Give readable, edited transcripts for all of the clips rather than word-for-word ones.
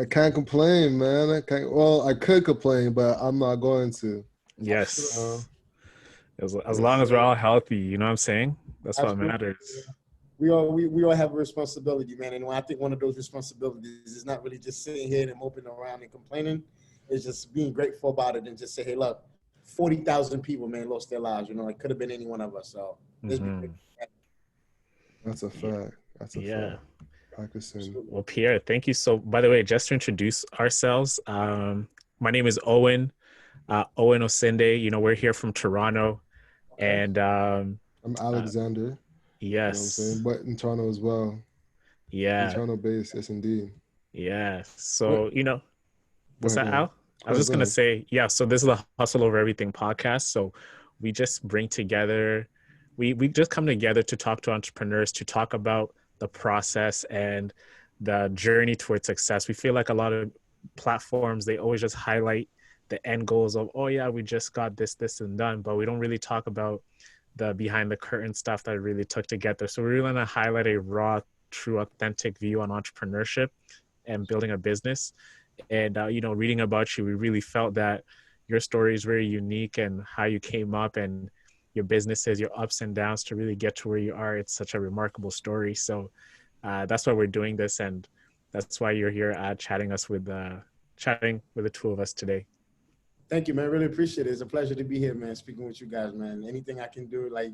I can't complain, man. I can't. Well, I could complain, but I'm not going to. Yes. As Yes, long as we're sir. all healthy, you know what I'm saying? That's what Absolutely. matters. We all have a responsibility, man. And I think one of those responsibilities is not really just sitting here and moping around and complaining. It's just being grateful about it and just say, hey, look, 40,000 people, man, lost their lives. It could have been any one of us. So let's be Hmm. grateful. That's a Yeah. fact. That's a Yeah. fact. Practicing. Absolutely. Well, Pierre, thank you. So, by the way, just to introduce ourselves, my name is Owen, Owen Osinde. We're here from Toronto. Okay. And I'm uh, Alexander. You know what I'm saying? yes, But in Toronto as well. We yeah, Toronto based, yes, indeed. yeah. What? So, Go what's ahead. that, Go ahead. Al? I Go was ahead. just Go going to ahead. say, yeah, so this is the Hustle Over Everything podcast. So, we just bring together, we just come together to talk to entrepreneurs, to talk about the process and the journey towards success. We feel like a lot of platforms, they always just highlight the end goals of, oh, yeah, we just got this, and done. But we don't really talk about the behind the curtain stuff that it really took to get there. So, we really want to highlight a raw, true, authentic view on entrepreneurship and building a business. And reading about you, we really felt that your story is very unique and how you came up and your businesses, your ups and downs to really get to where you are. It's such a remarkable story. So that's why we're doing this, and that's why you're here chatting with the two of us today. Thank you, man. Really appreciate it. It's a pleasure to be here, man, speaking with you guys, man. Anything I can do, like,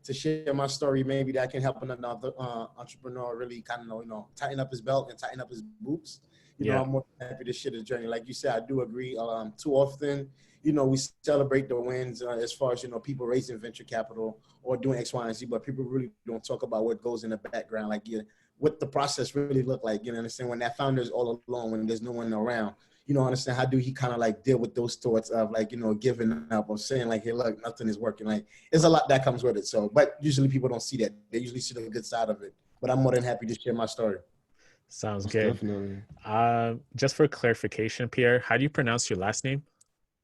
to share my story, maybe that can help another entrepreneur really kind of, tighten up his belt and tighten up his boots. Yeah. I'm more than happy to share this journey. Like you said, I do agree. Too often, we celebrate the wins as far as, people raising venture capital or doing X, Y, and Z, but people really don't talk about what goes in the background, like, what the process really look like. Understand, when that founder is all alone, when there's no one around, understand, how do he kind of like deal with those thoughts of, like, giving up or saying, like, hey, look, nothing is working. Like, there's a lot that comes with it. So, but usually people don't see that. They usually see the good side of it. But I'm more than happy to share my story. Sounds Most good. definitely. Just for clarification, Pierre, how do you pronounce your last name?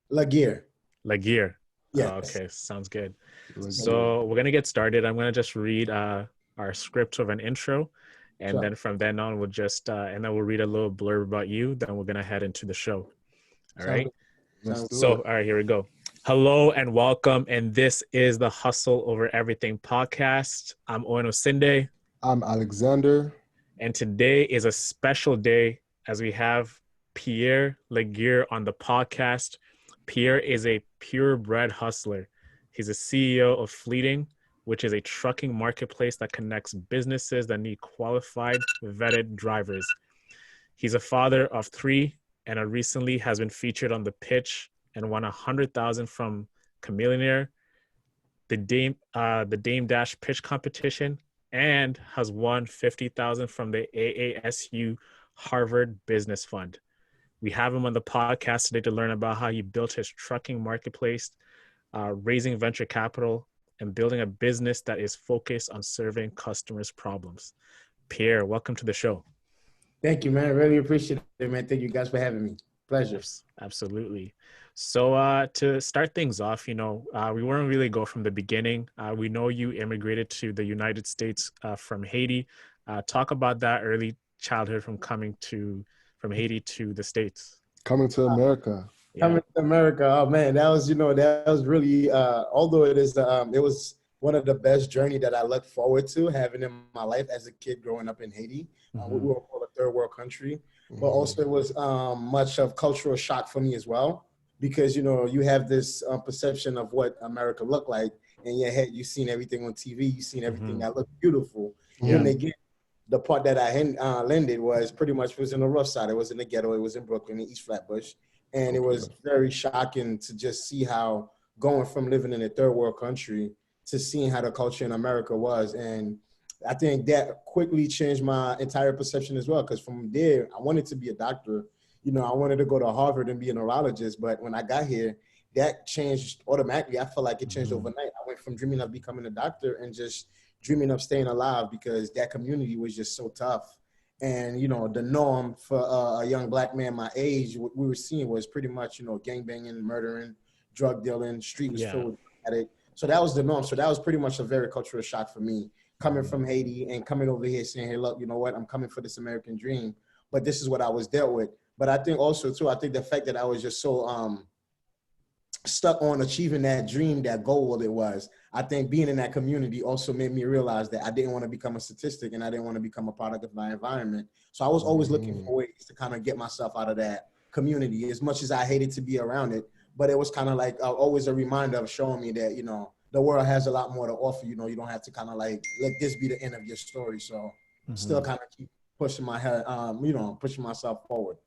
Laguerre. Laguerre. Oh, Yes. okay, sounds good. Like, Laguerre. yeah. So we're gonna get started. I'm gonna just read our script of an intro, and Sure. then from then on and then we'll read a little blurb about you. Then we're gonna head into the show. All Sounds right. good. Let's Sounds do So it. all right, here we go. Hello and welcome, and this is the Hustle Over Everything podcast. I'm Owen Osinde, I'm Alexander. and today is a special day as we have Pierre Laguerre on the podcast. Pierre is a purebred hustler. He's a CEO of Fleeting, which is a trucking marketplace that connects businesses that need qualified, vetted drivers. He's a father of three and recently has been featured on The Pitch and won 100,000 from Chameleonaire, the Dame Dash pitch competition, and has won 50,000 from the AASU Harvard Business Fund. We have him on the podcast today to learn about how he built his trucking marketplace, raising venture capital, and building a business that is focused on serving customers' problems. Pierre, welcome to the show. Thank you, man. Really appreciate it, man. Thank you guys for having me. Pleasure. Absolutely. So to start things off, we want to really go from the beginning. We know you immigrated to the United States from Haiti. Talk about that early childhood from Haiti to the States. Coming to America. Yeah. Coming to America, oh man, that was really although it was one of the best journey that I look forward to having in my life as a kid growing up in Haiti. We Mm-hmm. were called a third world country, but Hmm. also it was much of cultural shock for me as well, because you have this perception of what America looked like in your head. You've seen everything on TV, you've seen everything Mm-hmm. that looked beautiful. Yeah. Then again, the part that I landed was in the rough side. It was in the ghetto. It was in Brooklyn, in East Flatbush. And it Okay. was very shocking to just see how, going from living in a third world country to seeing how the culture in America was. And I think that quickly changed my entire perception as well. Because from there, I wanted to be a doctor. I wanted to go to Harvard and be a neurologist. But when I got here, that changed automatically. I felt like it changed Mm-hmm. overnight. I went from dreaming of becoming a doctor and just dreaming of staying alive, because that community was just so tough. And the norm for a young black man my age, what we were seeing was pretty much gang banging, murdering, drug dealing. Street was Yeah. filled with addict. So that was the norm. So that was pretty much a very cultural shock for me, coming Mm-hmm. from Haiti and coming over here saying, hey, look, you know what, I'm coming for this American dream. but this is what I was dealt with. But I think also too, I think the fact that I was just so stuck on achieving that dream, that goal it was, I think being in that community also made me realize that I didn't want to become a statistic and I didn't want to become a product of my environment. So I was always looking for ways to kind of get myself out of that community, as much as I hated to be around it. But it was kind of like always a reminder of showing me that, the world has a lot more to offer. You don't have to kind of like let this be the end of your story. So still kind of keep pushing my head, pushing myself forward.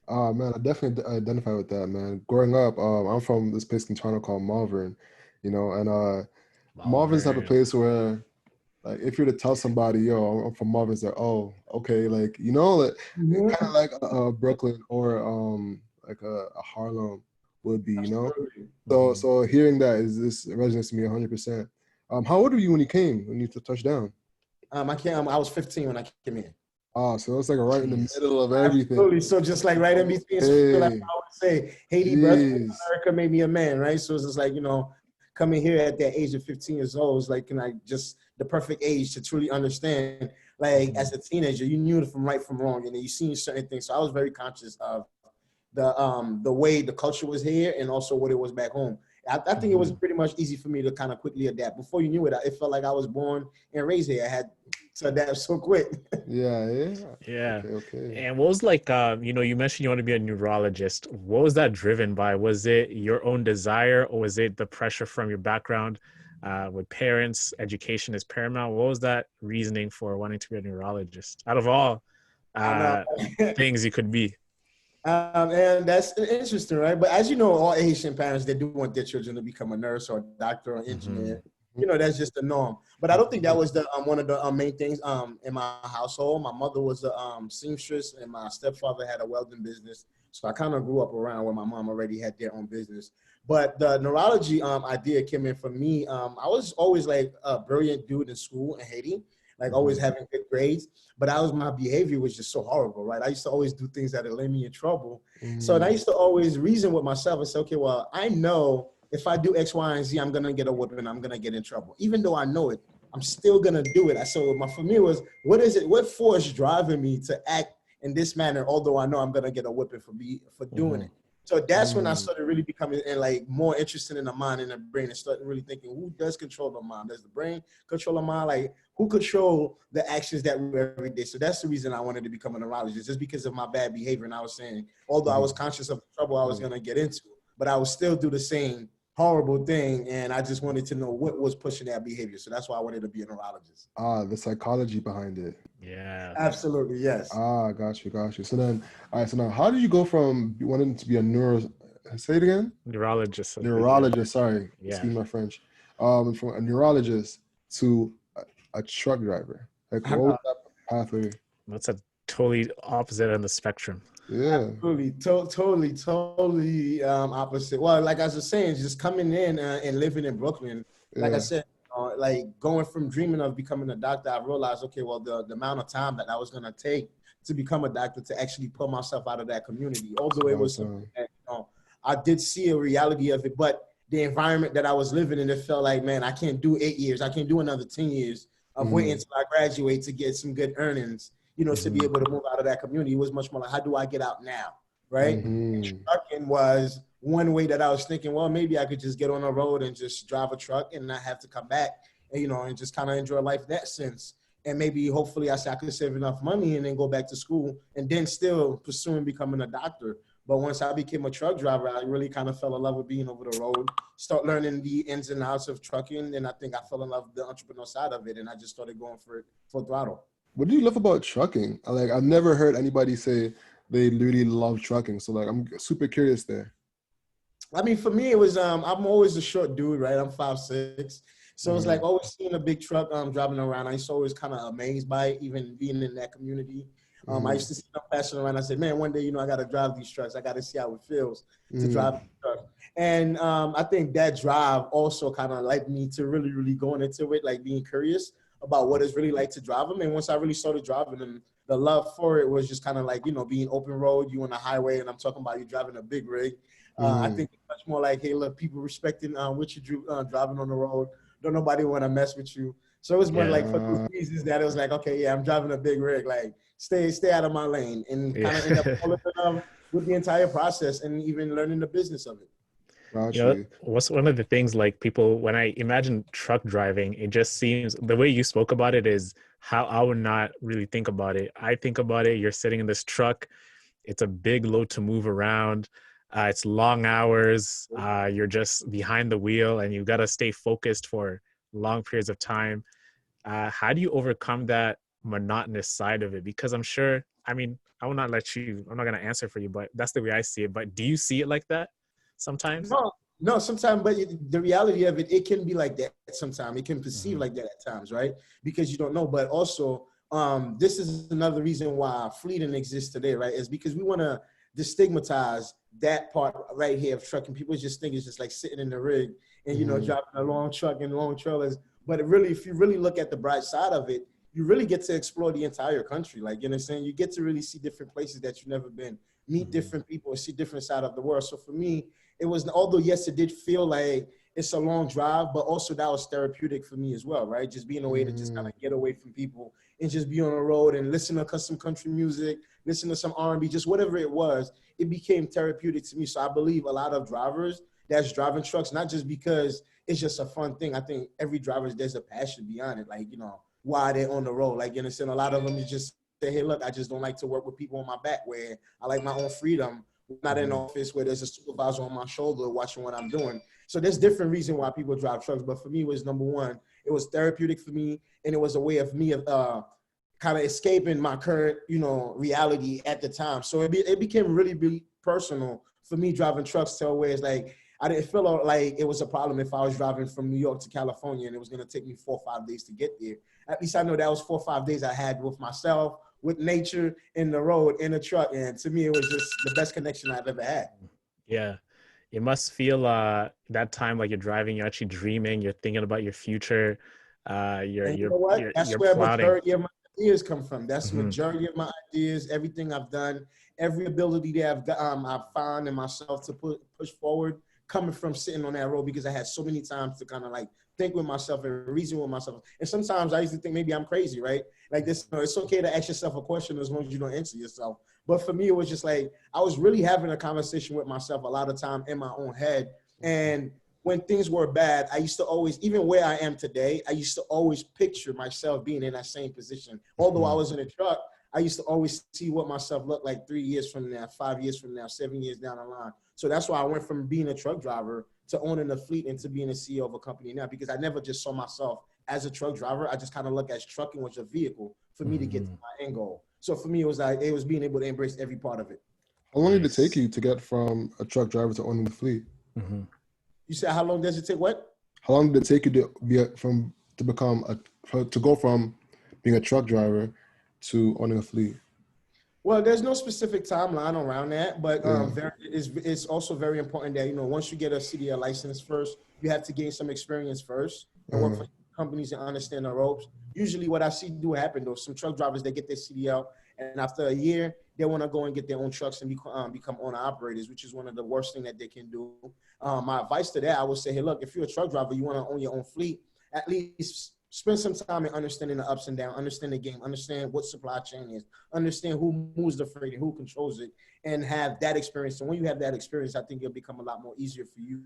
Man, I definitely identify with that, man. Growing up, I'm from this place in Toronto called Malvern, and Malvern's the type of place where, like, if you were to tell somebody, yo, I'm from Malvern, it's like, oh, okay, like, like, kind of like Brooklyn or like a Harlem would be, So hearing that this resonates to me 100%. How old were you when you touched down? I was 15 when I came in. Oh, so it's like right in the middle of everything. Absolutely. So just like right in between, so like I would say, Haiti birth America made me a man, right? So it's just like, coming here at that age of 15 years old is like, the perfect age to truly understand, like as a teenager, you knew from right from wrong, and you seen certain things. So I was very conscious of the way the culture was here and also what it was back home. I think it was pretty much easy for me to kind of quickly adapt. Before you knew it, it felt like I was born and raised here. I had to adapt so quick. Yeah. Okay. And what was like, you mentioned you want to be a neurologist. What was that driven by? Was it your own desire, or was it the pressure from your background with parents? Education is paramount. What was that reasoning for wanting to be a neurologist out of all things you could be? And that's interesting, right? But as you know, all Haitian parents, they do want their children to become a nurse or a doctor or engineer. That's just the norm. But I don't think that was the one of the main things in my household. My mother was a seamstress, and my stepfather had a welding business. So I kind of grew up around where my mom already had their own business. But the neurology idea came in for me. I was always like a brilliant dude in school in Haiti, like always having good grades. But my behavior was just so horrible, right? I used to always do things that would land me in trouble. So I used to always reason with myself and say, okay, well, I know if I do X, Y, and Z, I'm going to get a whooping, I'm going to get in trouble. Even though I know it, I'm still going to do it. So for me was, what force driving me to act in this manner, although I know I'm going to get a whipping for doing it. So that's when I started really becoming like more interested in the mind and the brain, and started really thinking, who does control the mind? Does the brain control the mind? Like, who control the actions that we do every day? So that's the reason I wanted to become a neurologist, just because of my bad behavior. And I was saying, although I was conscious of the trouble I was going to get into, but I would still do the same horrible thing, and I just wanted to know what was pushing that behavior. So that's why I wanted to be a neurologist. The psychology behind it. Yeah, absolutely, yes. Got you. So then, all right. So now, how did you go from wanting to be a say it again? Neurologist. Sorry, excuse my French. From a neurologist to a truck driver. Like, what was that pathway? That's a totally opposite end of the spectrum. Yeah, absolutely, totally opposite. Well, like I was saying, just coming in and living in Brooklyn, like I said, like going from dreaming of becoming a doctor, I realized, okay, well, the amount of time that I was gonna take to become a doctor, to actually pull myself out of that community, although it was something that, I did see a reality of it, but the environment that I was living in, it felt like, man, I can't do 8 years, I can't do another 10 years of waiting until I graduate to get some good earnings. To be able to move out of that community. It was much more like, how do I get out now, right? And trucking was one way that I was thinking, well, maybe I could just get on the road and just drive a truck and not have to come back, and just kind of enjoy life in that sense. And maybe, hopefully, I could save enough money and then go back to school and then still pursuing becoming a doctor. But once I became a truck driver, I really kind of fell in love with being over the road, start learning the ins and outs of trucking. And I think I fell in love with the entrepreneur side of it. And I just started going for it full throttle. What do you love about trucking? Like, I've never heard anybody say they really love trucking. So, like, I'm super curious there. I mean, for me, it was, I'm always a short dude, right? I'm 5'6". So it's like always seeing a big truck driving around. I used to always kind of amazed by it, even being in that community. I used to see them passing around. I said, man, one day, I got to drive these trucks. I got to see how it feels to drive these trucks. And I think that drive also kind of led me to really, really going into it, like being curious about what it's really like to drive them. And once I really started driving them, the love for it was just kind of like, being open road, you on the highway, and I'm talking about you driving a big rig. I think it's much more like, hey, look, people respecting what you driving on the road. Don't nobody want to mess with you. So it was more like for those reasons that it was like, okay, yeah, I'm driving a big rig. Like, stay out of my lane, and kind of end up falling in love with the entire process and even learning the business of it. You know, what's one of the things like people, when I imagine truck driving, it just seems the way you spoke about it is how I would not really think about it. I think about it, you're sitting in this truck, it's a big load to move around. It's long hours. You're just behind the wheel and you've got to stay focused for long periods of time. How do you overcome that monotonous side of it? Because I'm sure, I mean, I will not let you, I'm not going to answer for you, but that's the way I see it. But do you see it like that sometimes? No, sometimes, but the reality of it, it can be like that sometimes. It can perceive like that at times, right? Because you don't know. But also, this is another reason why fleeting exists today, right? Is because we want to destigmatize that part right here of trucking. People just think it's just like sitting in the rig and, you know, driving a long truck and long trailers. But it really, if you really look at the bright side of it, you really get to explore the entire country. Like, you know what I'm saying? You get to really see different places that you've never been, meet different people, see different side of the world. So for me, it was, although yes, it did feel like it's a long drive, but also that was therapeutic for me as well, right? Just being a way to just kind of get away from people and just be on the road and listen to custom country music, listen to some R&B, just whatever it was, it became therapeutic to me. So I believe a lot of drivers that's driving trucks, not just because it's just a fun thing. I think every driver, there's a passion behind it. Like, you know, why they're on the road. Like, you understand, a lot of them is just say, hey, look, I just don't like to work with people on my back, where I like my own freedom. Not in an office where there's a supervisor on my shoulder watching what I'm doing. So there's different reasons why people drive trucks. But for me, it was number one, it was therapeutic for me. And it was a way of me kind of escaping my current, you know, reality at the time. So it became really, really personal for me driving trucks to where it's like, I didn't feel like it was a problem if I was driving from New York to California and it was going to take me 4 or 5 days to get there. At least I know that was 4 or 5 days I had with myself, with nature, in the road, in the truck. And to me, it was just the best connection I've ever had. Yeah. It must feel that time like you're driving, you're actually dreaming, you're thinking about your future. You know what? That's where plotting. majority of my ideas come from. That's the majority of my ideas, everything I've done, every ability that I've found in myself to push forward, coming from sitting on that road, because I had so many times to kind of like think with myself and reason with myself. And sometimes I used to think maybe I'm crazy, right? Like this, you know, it's okay to ask yourself a question as long as you don't answer yourself. But for me, it was just like, I was really having a conversation with myself a lot of time in my own head. And when things were bad, I used to always, even where I am today, I used to always picture myself being in that same position. Although I was in a truck, I used to always see what myself looked like 3 years from now, 5 years from now, 7 years down the line. So that's why I went from being a truck driver to owning a fleet and to being a CEO of a company now, because I never just saw myself as a truck driver. I just kind of look at trucking was a vehicle for me to get to my end goal. So for me, it was like, it was being able to embrace every part of it. How long did it take you to get from a truck driver to owning the fleet? You said, how long does it take what? How long did it take you to go from being a truck driver to owning a fleet? Well, there's no specific timeline around that, but it's also very important that, you know, once you get a CDL license first, you have to gain some experience first and work for companies and understand the ropes. Usually what I see do happen, though, some truck drivers, they get their CDL, and after a year, they want to go and get their own trucks and become owner-operators, which is one of the worst things that they can do. My advice to that, I would say, hey, look, if you're a truck driver, you want to own your own fleet, at least spend some time in understanding the ups and downs, understand the game, understand what supply chain is, understand who moves the freight and who controls it, and have that experience. And when you have that experience, I think it'll become a lot more easier for you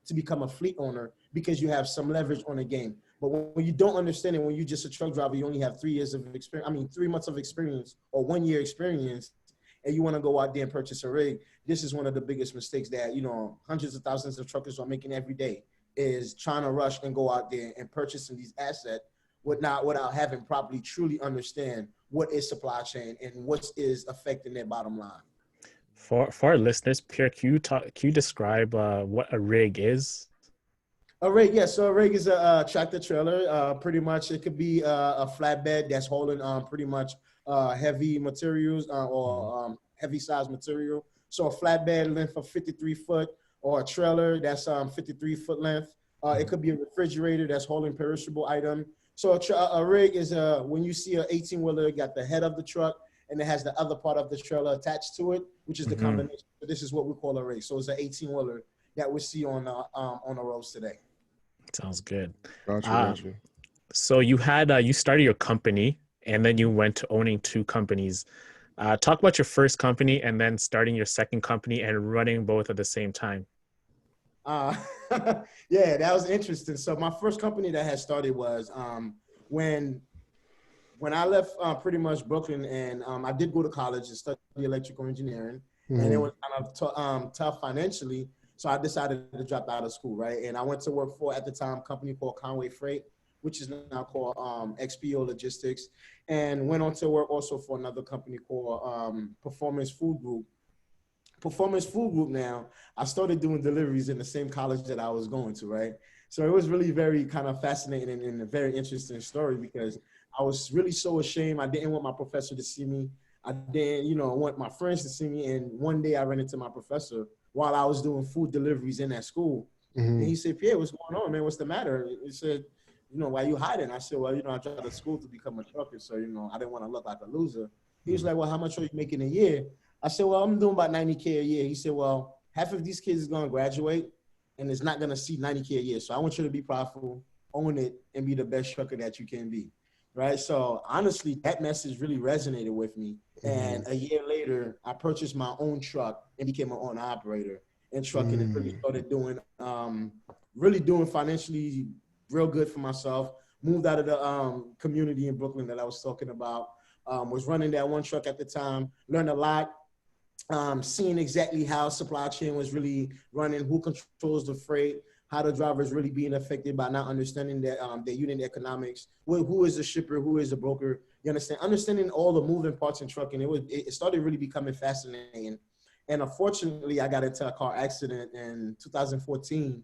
to become a fleet owner, because you have some leverage on the game. But when you don't understand it, when you're just a truck driver, you only have 3 years of experience, 3 months of experience or 1 year experience, and you want to go out there and purchase a rig, this is one of the biggest mistakes that, you know, hundreds of thousands of truckers are making every day, is trying to rush and go out there and purchasing these assets without having properly truly understand what is supply chain and what is affecting their bottom line. For our listeners, Pierre, can you describe what a rig is? A rig, yeah. So a rig is a tractor trailer. Pretty much, it could be a flatbed that's holding pretty much heavy materials or heavy size material. So a flatbed length of 53 foot, or a trailer that's 53 foot length. It could be a refrigerator that's holding perishable item. So a rig is when you see an 18-wheeler, got the head of the truck and it has the other part of the trailer attached to it, which is the combination. So this is what we call a rig. So it's an 18-wheeler that we see on the roads today. Sounds good. Gotcha. So you had you started your company and then you went to owning 2 companies. Talk about your first company and then starting your second company and running both at the same time. Uh, yeah, that was interesting. So my first company that had started was when I left pretty much Brooklyn, and I did go to college and study electrical engineering, and it was kind of tough financially. So I decided to drop out of school, right? And I went to work for, at the time, a company called Conway Freight, which is now called XPO Logistics, and went on to work also for another company called Performance Food Group. Performance Food Group now, I started doing deliveries in the same college that I was going to, right? So it was really very kind of fascinating and a very interesting story, because I was really so ashamed. I didn't want my professor to see me. I didn't, want my friends to see me. And one day I ran into my professor while I was doing food deliveries in that school. And he said, Pierre, what's going on, man? What's the matter? He said, why you hiding? I said, well, I dropped out of school to become a trucker. So, I didn't want to look like a loser. He was like, well, how much are you making a year? I said, well, I'm doing about $90K a year. He said, well, half of these kids is going to graduate and it's not going to see $90K a year. So I want you to be profitable, own it, and be the best trucker that you can be. Right. So honestly, that message really resonated with me. And a year later, I purchased my own truck and became an owner operator in trucking and really started doing financially real good for myself. Moved out of the community in Brooklyn that I was talking about. Was running that one truck at the time, learned a lot. Seeing exactly how supply chain was really running, who controls the freight, how the drivers really being affected by not understanding that their unit economics, who is the shipper, who is the broker, you understand? Understanding all the moving parts in trucking, it started really becoming fascinating. And unfortunately, I got into a car accident in 2014,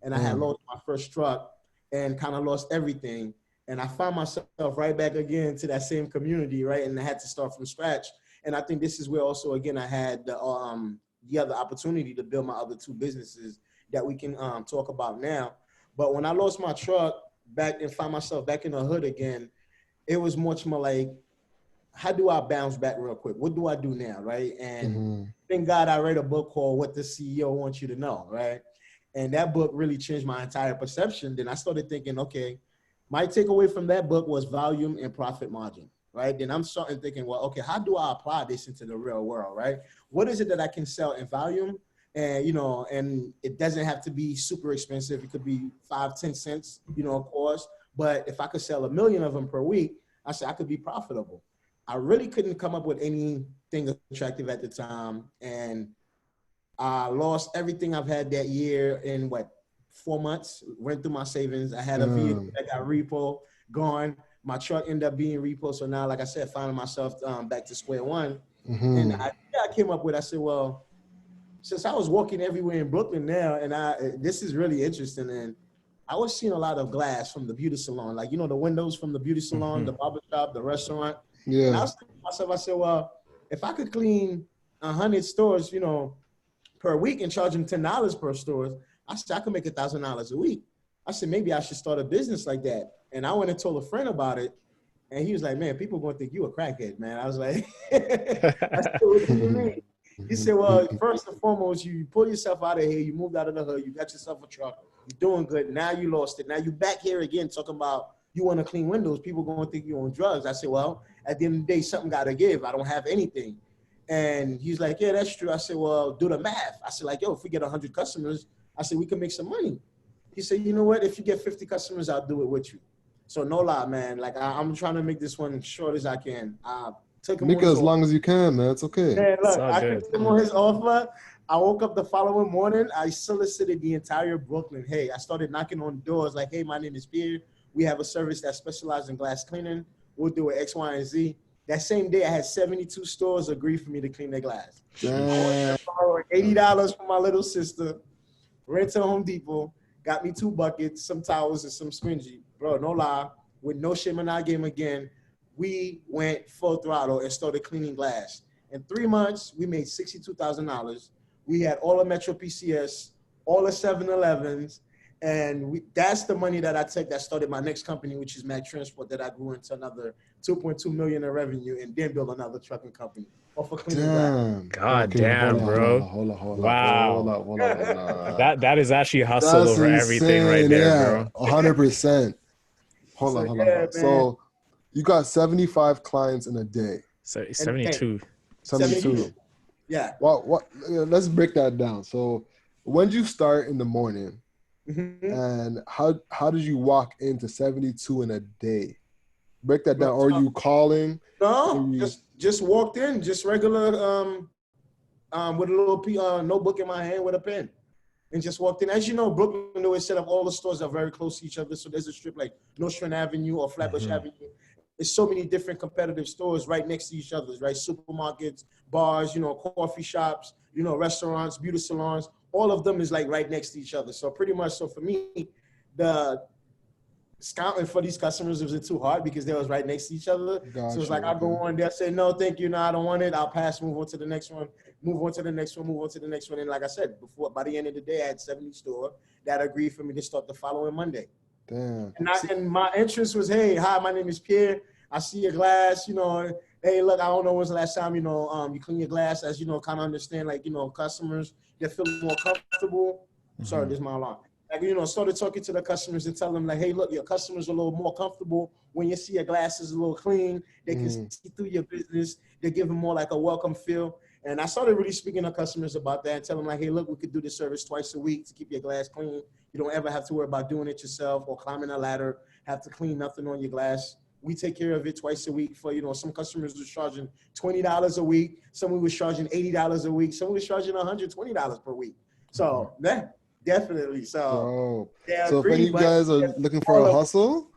and I had lost my first truck and kind of lost everything. And I found myself right back again to that same community, right? And I had to start from scratch. And I think this is where also, again, I had the other opportunity to build my other 2 businesses that we can talk about now. But when I lost my truck back and found myself back in the hood again, it was much more like, how do I bounce back real quick? What do I do now, right? And thank God I read a book called What the CEO Wants You to Know, right? And that book really changed my entire perception. Then I started thinking, okay, my takeaway from that book was volume and profit margin. Right. Then I'm starting thinking, well, okay, how do I apply this into the real world? Right. What is it that I can sell in volume? And, and it doesn't have to be super expensive. It could be 5-10 cents, of course. But if I could sell 1 million of them per week, I said I could be profitable. I really couldn't come up with anything attractive at the time. And I lost everything I've had that year in 4 months, went through my savings. I had a vehicle that got repo, gone. My truck ended up being repo. So now, like I said, finding myself back to square one. And I came up with, I said, well, since I was walking everywhere in Brooklyn now, and this is really interesting. And I was seeing a lot of glass from the beauty salon, like, the windows from the beauty salon, the barber shop, the restaurant. Yeah. And I was thinking to myself, I said, well, if I could clean 100 stores, per week and charge them $10 per store, I said, I could make $1,000 a week. I said, maybe I should start a business like that. And I went and told a friend about it. And he was like, man, people are going to think you a crackhead, man. I was like, I said, what do you mean? He said, well, first and foremost, you pull yourself out of here. You moved out of the hood. You got yourself a truck. You're doing good. Now you lost it. Now you back here again talking about you want to clean windows. People going to think you're on drugs. I said, well, at the end of the day, something got to give. I don't have anything. And he's like, yeah, that's true. I said, well, do the math. I said, like, yo, if we get 100 customers, I said, we can make some money. He said, you know what? If you get 50 customers, I'll do it with you. So no lie, man. Like I'm trying to make this one short as I can. Took him Make it as long as you can, man. It's okay. Man, look, I took him on his offer. I woke up the following morning. I solicited the entire Brooklyn. Hey, I started knocking on doors like, hey, my name is Pierre. We have a service that specializes in glass cleaning. We'll do it X, Y, and Z. That same day, I had 72 stores agree for me to clean their glass. I borrowed $80 from my little sister, ran to Home Depot, got me 2 buckets, some towels, and some scrunchie. Bro, no lie, with no shame in our game again, we went full throttle and started cleaning glass. In 3 months, we made $62,000. We had all the Metro PCS, all the 7-Elevens, and that's the money that I took that started my next company, which is Mag Transport, that I grew into another $2.2 million in revenue and then built another trucking company off of cleaning glass. God damn, bro. Hold on. That is actually hustle over everything right there, bro. 100%. Hold on. Man. So You got 75 clients in a day. So And 72. 72. Yeah. What? Let's break that down. So, when did you start in the morning, and how did you walk into 72 in a day? Break that down. Or are you calling? No, just walked in, just regular with a little notebook in my hand with a pen, and just walked in. As you know, Brooklyn, the way it's set up, all the stores are very close to each other. So there's a strip like Nostrand Avenue or Flatbush Avenue. There's so many different competitive stores right next to each other, right? Supermarkets, bars, coffee shops, restaurants, beauty salons. All of them is like right next to each other. So pretty much, so for me, the scouting for these customers was too hard because they was right next to each other. Gotcha, So it's like I go on, they'll say, no, thank you, no, I don't want it. I'll pass, move on to the next one, move on to the next one, move on to the next one. And like I said before, by the end of the day, I had 70 stores that agreed for me to start the following Monday. Damn. And my entrance was, hey, hi, my name is Pierre. I see your glass, hey, look, I don't know when's the last time, you clean your glass, as kind of understand, like, customers, they feel more comfortable. Sorry, this is my alarm. Like, started talking to the customers and tell them, like, hey, look, your customers are a little more comfortable when you see your glasses a little clean. They can see through your business. They give them more like a welcome feel. And I started really speaking to customers about that and tell them, like, hey, look, we could do this service twice a week to keep your glass clean. You don't ever have to worry about doing it yourself or climbing a ladder, have to clean nothing on your glass. We take care of it twice a week for, some customers was charging $20 a week. Someone was charging $80 a week. Someone was charging $120 per week. So, definitely. So, bro. Yeah, so if any of you guys are looking for a hustle,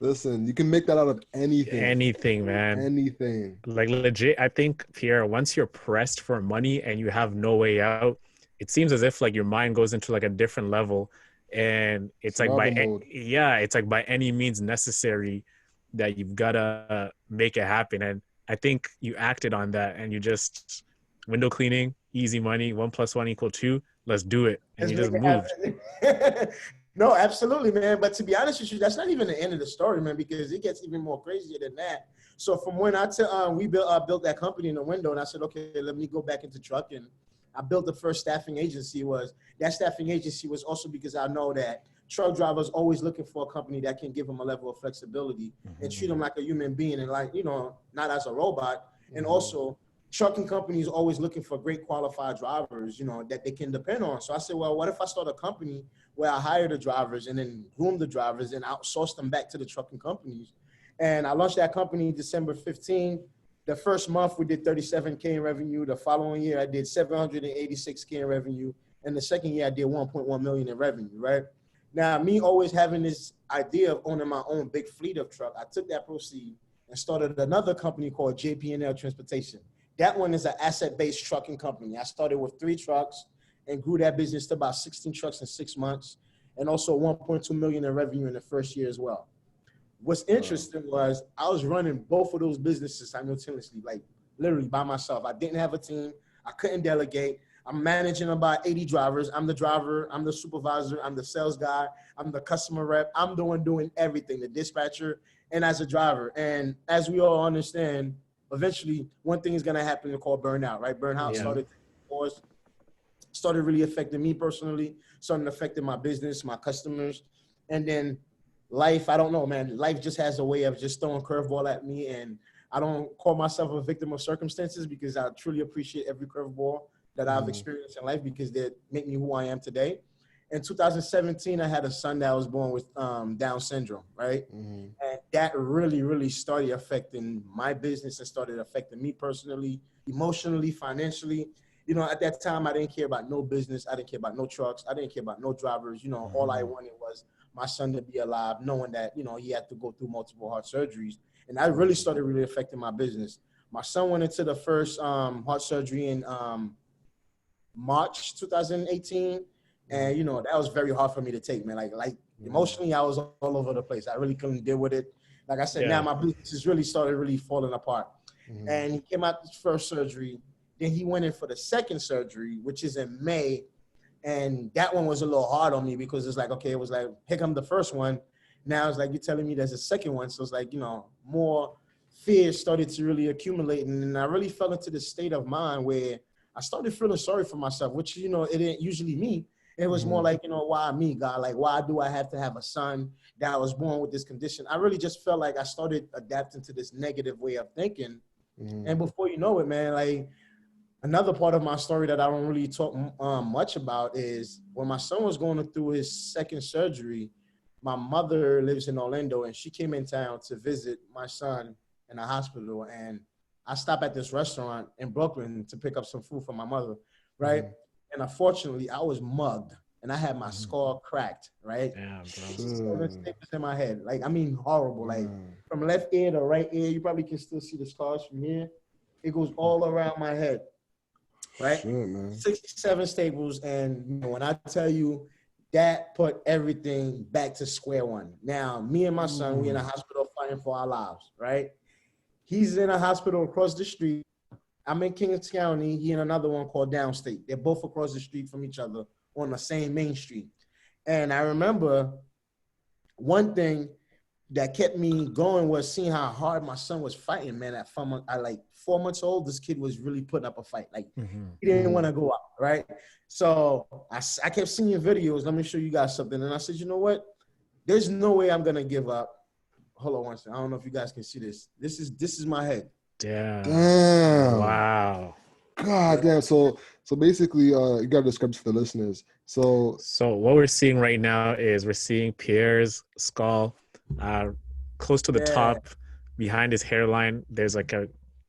listen, you can make that out of anything. Anything, man. Anything. Like legit, I think, Pierre, once you're pressed for money and you have no way out, it seems as if like your mind goes into like a different level. And it's like it's like by any means necessary that you've gotta make it happen. And I think you acted on that and you just window cleaning, easy money, 1 + 1 = 2. Let's do it. And you just moved. No, absolutely, man. But to be honest with you, that's not even the end of the story, man, because it gets even more crazier than that. So from when we built that company in the window, and I said, okay, let me go back into trucking. I built the first staffing agency. That staffing agency was also because I know that truck drivers always looking for a company that can give them a level of flexibility and treat them like a human being and like, not as a robot. And also trucking companies always looking for great qualified drivers, that they can depend on. So I said, well, what if I start a company where I hire the drivers and then groom the drivers and outsource them back to the trucking companies? And I launched that company December 15. The first month we did $37K in revenue. The following year I did $786K in revenue. And the second year I did $1.1 million in revenue, right? Now, me always having this idea of owning my own big fleet of truck, I took that proceed and started another company called JP&L Transportation. That one is an asset-based trucking company. I started with 3 trucks and grew that business to about 16 trucks in 6 months and also $1.2 million in revenue in the first year as well. What's interesting was I was running both of those businesses simultaneously, like literally by myself. I didn't have a team. I couldn't delegate. I'm managing about 80 drivers. I'm the driver. I'm the supervisor. I'm the sales guy. I'm the customer rep. I'm doing everything, the dispatcher and as a driver. And as we all understand, eventually one thing is going to happen called burnout, right? Burnout started really affecting me personally, started affecting my business, my customers. And then life, I don't know, man. Life just has a way of just throwing curveball at me. And I don't call myself a victim of circumstances because I truly appreciate every curveball that I've experienced in life because they make me who I am today. In 2017, I had a son that was born with Down syndrome, right? And that really, really started affecting my business and started affecting me personally, emotionally, financially. At that time, I didn't care about no business. I didn't care about no trucks. I didn't care about no drivers. All I wanted was my son to be alive, knowing that, he had to go through multiple heart surgeries. And that really started really affecting my business. My son went into the first heart surgery in March 2018. And, that was very hard for me to take, man. Like emotionally, I was all over the place. I really couldn't deal with it. Like I said, now my business has really started falling apart. And he came out this first surgery. Then he went in for the second surgery, which is in May. And that one was a little hard on me because it's like, okay, it was like, here come the first one. Now it's like, you're telling me there's a second one. So it's like, more fear started to really accumulate. And I really fell into this state of mind where I started feeling sorry for myself, which, it ain't usually me. It was more like, why me, God? Like, why do I have to have a son that I was born with this condition? I really just felt like I started adapting to this negative way of thinking. And before you know it, man, like another part of my story that I don't really talk much about is when my son was going through his second surgery, my mother lives in Orlando and she came in town to visit my son in the hospital. And I stopped at this restaurant in Brooklyn to pick up some food for my mother, right? And unfortunately, I was mugged and I had my skull cracked, right? Yeah, bro. 7 staples in my head. Like, I mean, horrible. Like, from left ear to right ear, you probably can still see the scars from here. It goes all around my head, right? Shit, man. 67 staples. And when I tell you, that put everything back to square one. Now, me and my son, we in a hospital fighting for our lives, right? He's in a hospital across the street. I'm in Kings County. He in another one called Downstate. They're both across the street from each other on the same main street. And I remember one thing that kept me going was seeing how hard my son was fighting, man. At 4 months old, this kid was really putting up a fight. Like, he didn't want to go out, right? So I kept seeing videos. Let me show you guys something. And I said, you know what? There's no way I'm going to give up. Hold on one second. I don't know if you guys can see this. This is my head. Damn. Wow. God damn. So basically, you got to describe to the listeners. So what we're seeing right now is we're seeing Pierre's skull close to the top. Behind his hairline, there's like a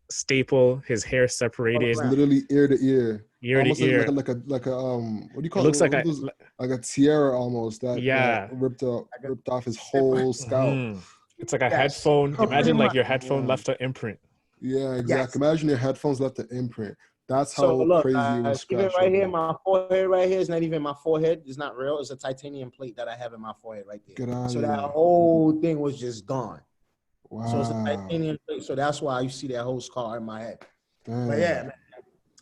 staple. His hair separated. It's literally ear to ear. Ear to ear. Like a what do you call it? Looks like a tiara almost. That ripped off his whole scalp. It's like a headphone. Imagine like your headphone left an imprint. Yeah, exactly. Yes. Imagine your headphones left an imprint. That's how crazy it was. Even right here, my forehead right here is not even my forehead. It's not real. It's a titanium plate that I have in my forehead right there. So that whole thing was just gone. Wow. So it's a titanium plate. So that's why you see that whole scar in my head. Damn. But yeah, man.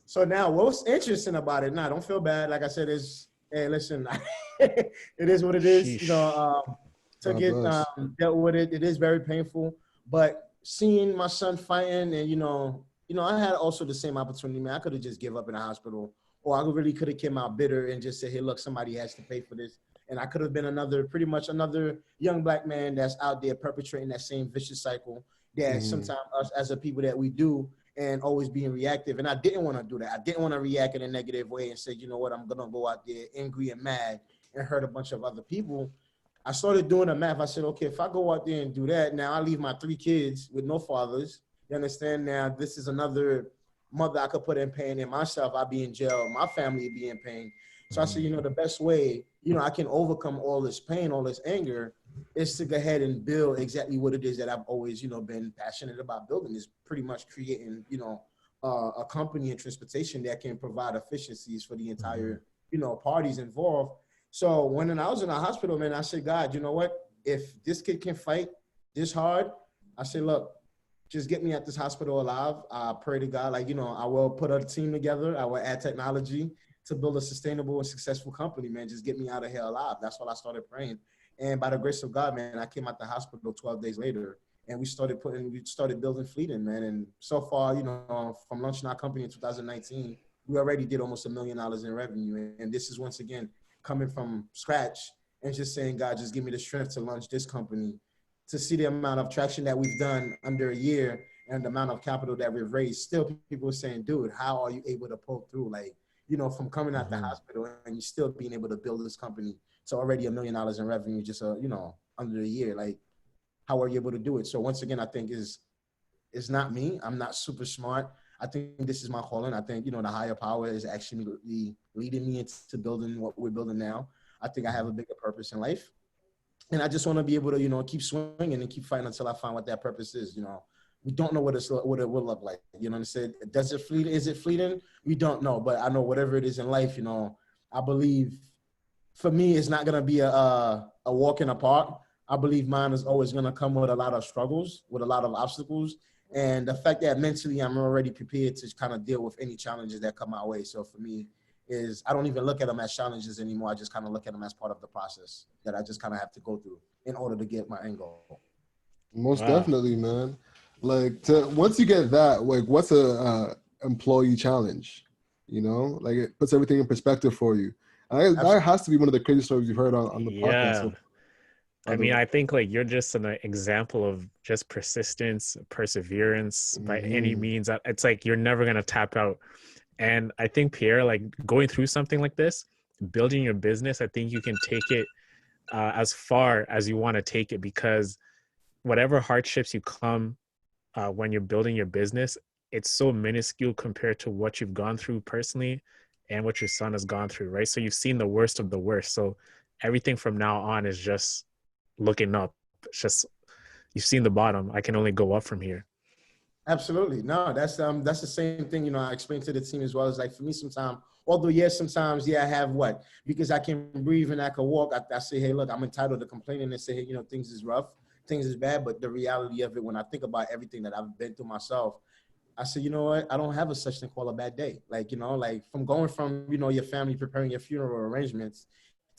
So now what's interesting about it? Nah, don't feel bad. Like I said, hey, listen, it is what it is. Sheesh. To get dealt with it. It is very painful. But seeing my son fighting and, I had also the same opportunity, man. I could have just give up in the hospital, or I really could have came out bitter and just said, hey, look, somebody has to pay for this. And I could have been pretty much another young black man that's out there perpetrating that same vicious cycle that sometimes us as a people that we do and always being reactive. And I didn't want to do that. I didn't want to react in a negative way and say, you know what, I'm going to go out there angry and mad and hurt a bunch of other people. I started doing the math. I said, okay, if I go out there and do that, now I leave my 3 kids with no fathers. You understand? Now this is another mother I could put in pain, and myself, I'd be in jail. My family would be in pain. So I said, the best way, I can overcome all this pain, all this anger, is to go ahead and build exactly what it is that I've always, been passionate about building, is pretty much creating, a company in transportation that can provide efficiencies for the entire, parties involved. So when I was in the hospital, man, I said, God, you know what? If this kid can fight this hard, I said, look, just get me at this hospital alive. I pray to God, I will put a team together. I will add technology to build a sustainable and successful company, man. Just get me out of here alive. That's what I started praying. And by the grace of God, man, I came out the hospital 12 days later, and we started building Fleeting, man. And so far, from launching our company in 2019, we already did almost $1 million in revenue. And this is once again coming from scratch and just saying, God, just give me the strength to launch this company, to see the amount of traction that we've done under a year and the amount of capital that we've raised. Still, people are saying, dude, how are you able to pull through? From coming out the hospital and you still being able to build this company to already $1 million in revenue, just, under a year. How are you able to do it? So once again, I think it's not me. I'm not super smart. I think this is my calling. I think, the higher power is actually leading me into building what we're building now. I think I have a bigger purpose in life. And I just want to be able to, keep swinging and keep fighting until I find what that purpose is. We don't know what it will look like. You know what I'm saying? Does it fleet? Is it fleeting? We don't know. But I know whatever it is in life, I believe for me, it's not going to be a walk in the park. I believe mine is always going to come with a lot of struggles, with a lot of obstacles. And the fact that mentally I'm already prepared to kind of deal with any challenges that come my way. So for me, I don't even look at them as challenges anymore. I just kind of look at them as part of the process that I just kind of have to go through in order to get my end goal. Most definitely, man. Once you get that, what's a employee challenge? It puts everything in perspective for you. That has to be one of the crazy stories you've heard on the podcast. Yeah. So, I mean, I think like you're just an example of just persistence, perseverance by any means. It's like you're never going to tap out. And I think, Pierre, like going through something like this, building your business, I think you can take it as far as you want to take it, because whatever hardships you come when you're building your business, it's so minuscule compared to what you've gone through personally and what your son has gone through, right? So you've seen the worst of the worst. So everything from now on is just looking up. It's just, you've seen the bottom. I can only go up from here. Absolutely. No, that's the same thing, you know, I explained to the team as well. As like for me sometimes, although yes, sometimes, I have what? Because I can breathe and I can walk, I say, hey, look, I'm entitled to complain and say, hey, you know, things is rough, things is bad. But the reality of it, when I think about everything that I've been through myself, I said, you know what? I don't have a such thing called a bad day. Like, you know, like from going from, you know, your family preparing your funeral arrangements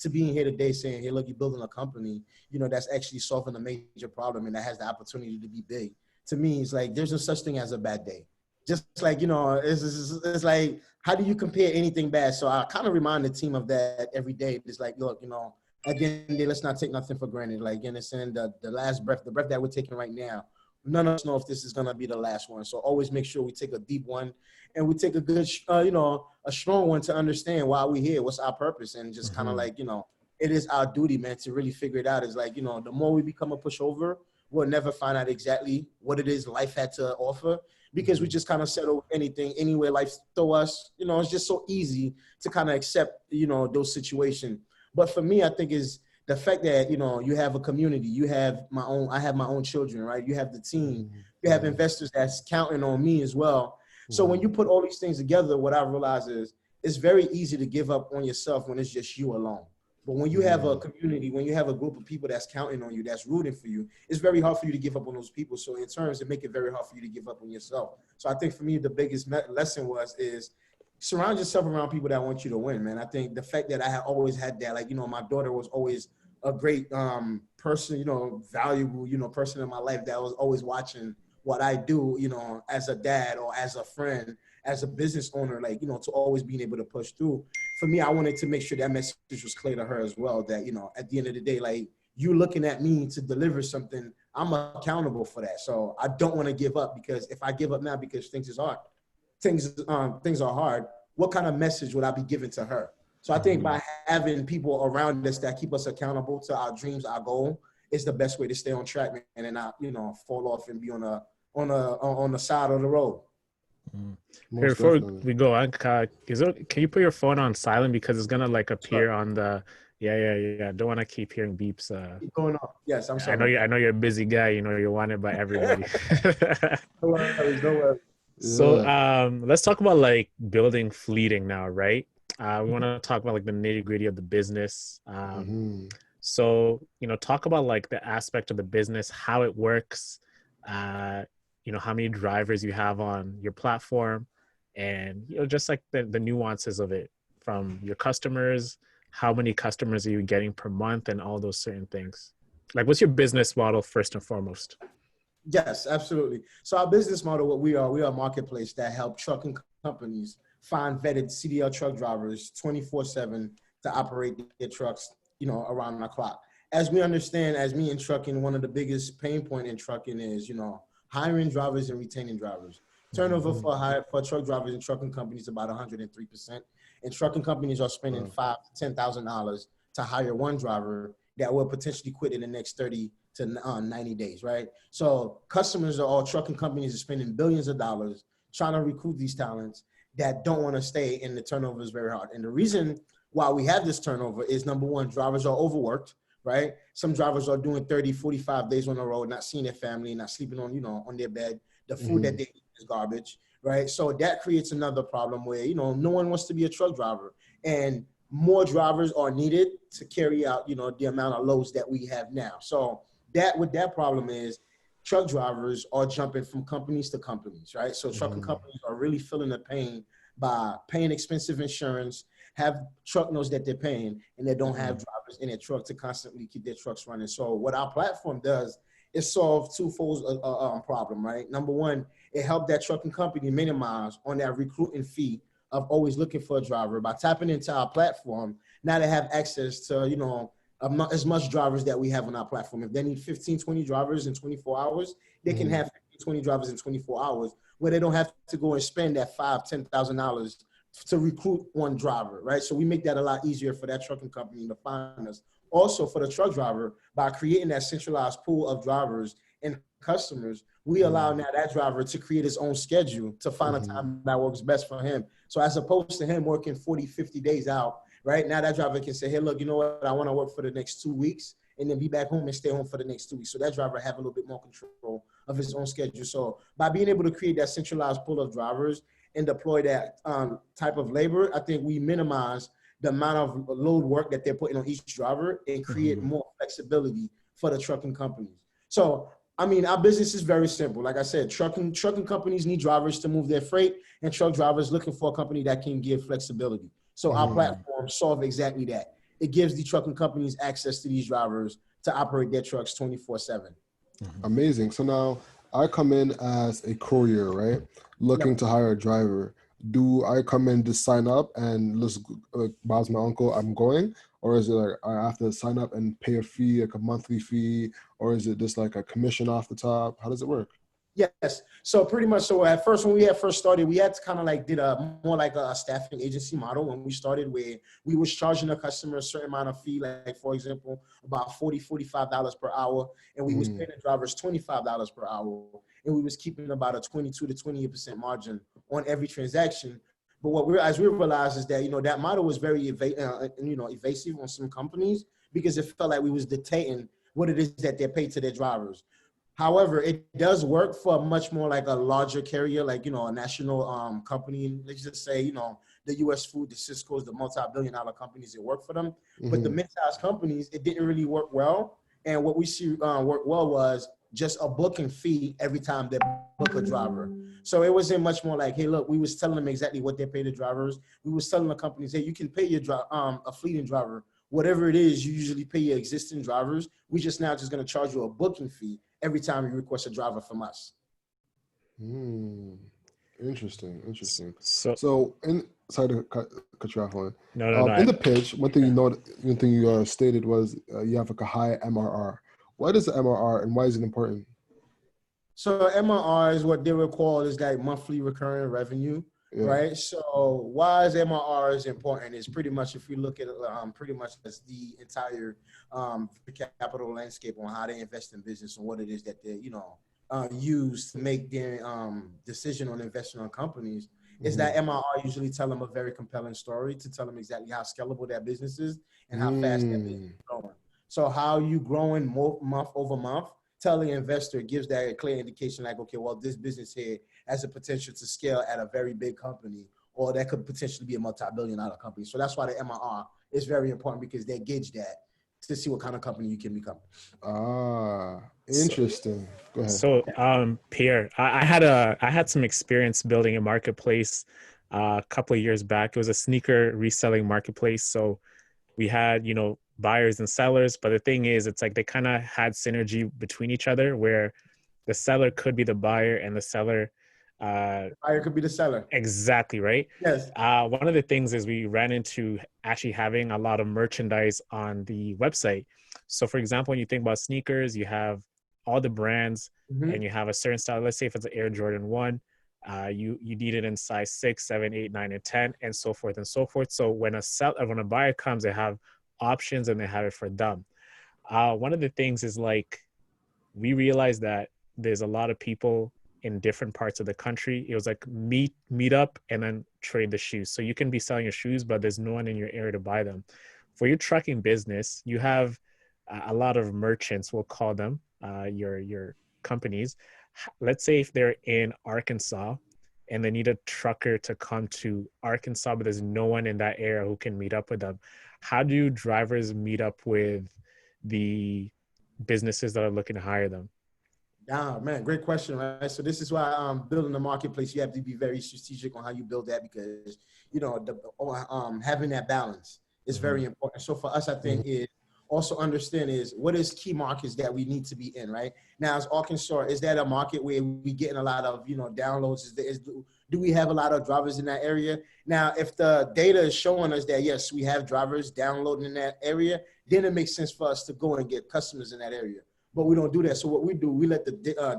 to being here today saying, hey, look, you're building a company, you know, that's actually solving a major problem and that has the opportunity to be big. To me, it's like, there's no such thing as a bad day. Just like, you know, it's like, how do you compare anything bad? So I kind of remind the team of that every day. It's like, look, you know, at the end of the day, let's not take nothing for granted. Like, you understand, the last breath, the breath that we're taking right now, none of us know if this is going to be the last one. So always make sure we take a deep one and we take a good, you know, a strong one to understand why we're here, what's our purpose, and just kind of like, you know, it is our duty, man, to really figure it out. Is like, you know, the more we become a pushover, we'll never find out exactly what it is life had to offer, because we just kind of settle anything, anywhere life throw us. You know, it's just so easy to kind of accept, you know, those situations. But for me, I think is the fact that, you know, you have a community, you have I have my own children, right? You have the team, you have investors that's counting on me as well. So when you put all these things together, what I realize is it's very easy to give up on yourself when it's just you alone. But when you have a community, when you have a group of people that's counting on you, that's rooting for you, it's very hard for you to give up on those people. So in terms, it make it very hard for you to give up on yourself. So I think for me, the biggest lesson is surround yourself around people that want you to win, man. I think the fact that I have always had that, like, you know, my daughter was always a great person, you know, valuable, you know, person in my life that was always watching what I do, you know, as a dad or as a friend, as a business owner, like, you know, to always being able to push through. For me, I wanted to make sure that message was clear to her as well, that, you know, at the end of the day, like, you looking at me to deliver something, I'm accountable for that. So I don't want to give up, because if I give up now because things are hard, what kind of message would I be giving to her? So I think by having people around us that keep us accountable to our dreams, our goal, is the best way to stay on track, man, and not, you know, fall off and be on the side of the road. Here, before we go on, can you put your phone on silent, because it's gonna like appear on the Don't want to keep hearing beeps. Keep going on. Yes, I'm sorry. I know you're a busy guy. You know you're wanted by everybody. No worries. So let's talk about like building fleeting now, right? We want to talk about like the nitty gritty of the business. So, you know, talk about like the aspect of the business, how it works, you know, how many drivers you have on your platform, and, you know, just like the nuances of it, from your customers, how many customers are you getting per month, and all those certain things. Like, what's your business model first and foremost? Yes, absolutely. So our business model, what we are a marketplace that help trucking companies find vetted CDL truck drivers 24/7 to operate their trucks, you know, around the clock. As we understand, as me in trucking, one of the biggest pain point in trucking is, you know, hiring drivers and retaining drivers. Turnover for truck drivers and trucking companies is about 103%. And trucking companies are spending $5,000 to $10,000 to hire one driver that will potentially quit in the next 30 to 90 days, right? So customers are all trucking companies are spending billions of dollars trying to recruit these talents that don't want to stay, and the turnover is very hard. And the reason why we have this turnover is, number one, drivers are overworked, right? Some drivers are doing 30, 45 days on the road, not seeing their family, not sleeping on, you know, on their bed. The food that they eat is garbage, right? So that creates another problem where, you know, no one wants to be a truck driver, and more drivers are needed to carry out, you know, the amount of loads that we have now. So that problem is, truck drivers are jumping from companies to companies, right? So trucking companies are really feeling the pain by paying expensive insurance, have truck notes that they're paying, and they don't have drivers in their truck to constantly keep their trucks running. So what our platform does is solve twofold problem, right? Number one, it helped that trucking company minimize on that recruiting fee of always looking for a driver. By tapping into our platform, now they have access to, you know, as much drivers that we have on our platform. If they need 15, 20 drivers in 24 hours, they can have 15, 20 drivers in 24 hours where they don't have to go and spend that $5,000, $10,000 to recruit one driver, right? So we make that a lot easier for that trucking company to find us. Also for the truck driver, by creating that centralized pool of drivers and customers, we allow now that driver to create his own schedule to find a time that works best for him. So as opposed to him working 40, 50 days out, right? Now that driver can say, hey, look, you know what? I want to work for the next 2 weeks and then be back home and stay home for the next 2 weeks. So that driver have a little bit more control of his own schedule. So by being able to create that centralized pool of drivers and deploy that type of labor, I think we minimize the amount of load work that they're putting on each driver and create more flexibility for the trucking companies. So, I mean, our business is very simple. Like I said, trucking companies need drivers to move their freight, and truck drivers looking for a company that can give flexibility. So our platform solves exactly that. It gives the trucking companies access to these drivers to operate their trucks 24/7. Amazing. So now I come in as a courier, right? Looking to hire a driver. Do I come in to sign up and just boss my uncle, I'm going? Or is it like I have to sign up and pay a fee, like a monthly fee? Or is it just like a commission off the top? How does it work? Yes. So pretty much, so at first, when we had first started, we had to kind of like did a more like a staffing agency model when we started, where we was charging a customer a certain amount of fee, like for example, about $40, $45 per hour. And we was paying the drivers $25 per hour. And we was keeping about a 22 to 28% margin on every transaction. But what as we realized is that, you know, that model was very evasive on some companies because it felt like we was dictating what it is that they're paid to their drivers. However, it does work for a much more like a larger carrier, like, you know, a national company. Let's just say, you know, the U.S. Food, the Cisco's, the multi-billion-dollar companies, it worked for them. But the mid-sized companies, it didn't really work well. And what we see work well was just a booking fee every time they book a driver. So it wasn't much more like, hey, look, we was telling them exactly what they pay the drivers. We was telling the companies, hey, you can pay your a fleeting driver whatever it is you usually pay your existing drivers. We just now just going to charge you a booking fee every time you request a driver from us. Interesting. So Sorry to cut you off on. No. In the pitch, one thing you stated was you have like a high MRR. What is the MRR and why is it important? So MRR is what they would call is like monthly recurring revenue. Yeah. Right. So why is MRR is important is pretty much if we look at pretty much as the entire capital landscape on how they invest in business and what it is that they use to make their decision on investing on companies. Is that MRR usually tell them a very compelling story to tell them exactly how scalable that business is and how fast that business is growing. So how you growing month over month, tell the investor, gives that a clear indication like, okay, well, this business here has a potential to scale at a very big company, or that could potentially be a multi-billion-dollar company. So that's why the MRR is very important because they gauge that to see what kind of company you can become. Interesting. Go ahead. So, Pierre, I had some experience building a marketplace a couple of years back. It was a sneaker reselling marketplace. So we had, buyers and sellers, but the thing is, it's like they kind of had synergy between each other where the seller could be the buyer and the seller buyer could be the seller. Exactly, right? Yes. One of the things is we ran into actually having a lot of merchandise on the website. So for example, when you think about sneakers, you have all the brands and you have a certain style. Let's say if it's an Air Jordan 1, you need it in size 6, 7, 8, 9, and 10, and so forth and so forth. So when a buyer comes, they have options and they have it for them. One of the things is like we realized that there's a lot of people in different parts of the country. It was like meet up and then trade the shoes. So you can be selling your shoes, but there's no one in your area to buy them. For your trucking business, you have a lot of merchants, we'll call them, your companies. Let's say if they're in Arkansas and they need a trucker to come to Arkansas, but there's no one in that area who can meet up with them. How do drivers meet up with the businesses that are looking to hire them? Yeah, man, great question, right? So this is why building a marketplace, you have to be very strategic on how you build that because, having that balance is very important. So for us, I think is also understand is what is key markets that we need to be in, right? Now, as Arkansas, is that a market where we getting a lot of, downloads? Do we have a lot of drivers in that area? Now, if the data is showing us that, yes, we have drivers downloading in that area, then it makes sense for us to go and get customers in that area. But we don't do that. So what we do, we let the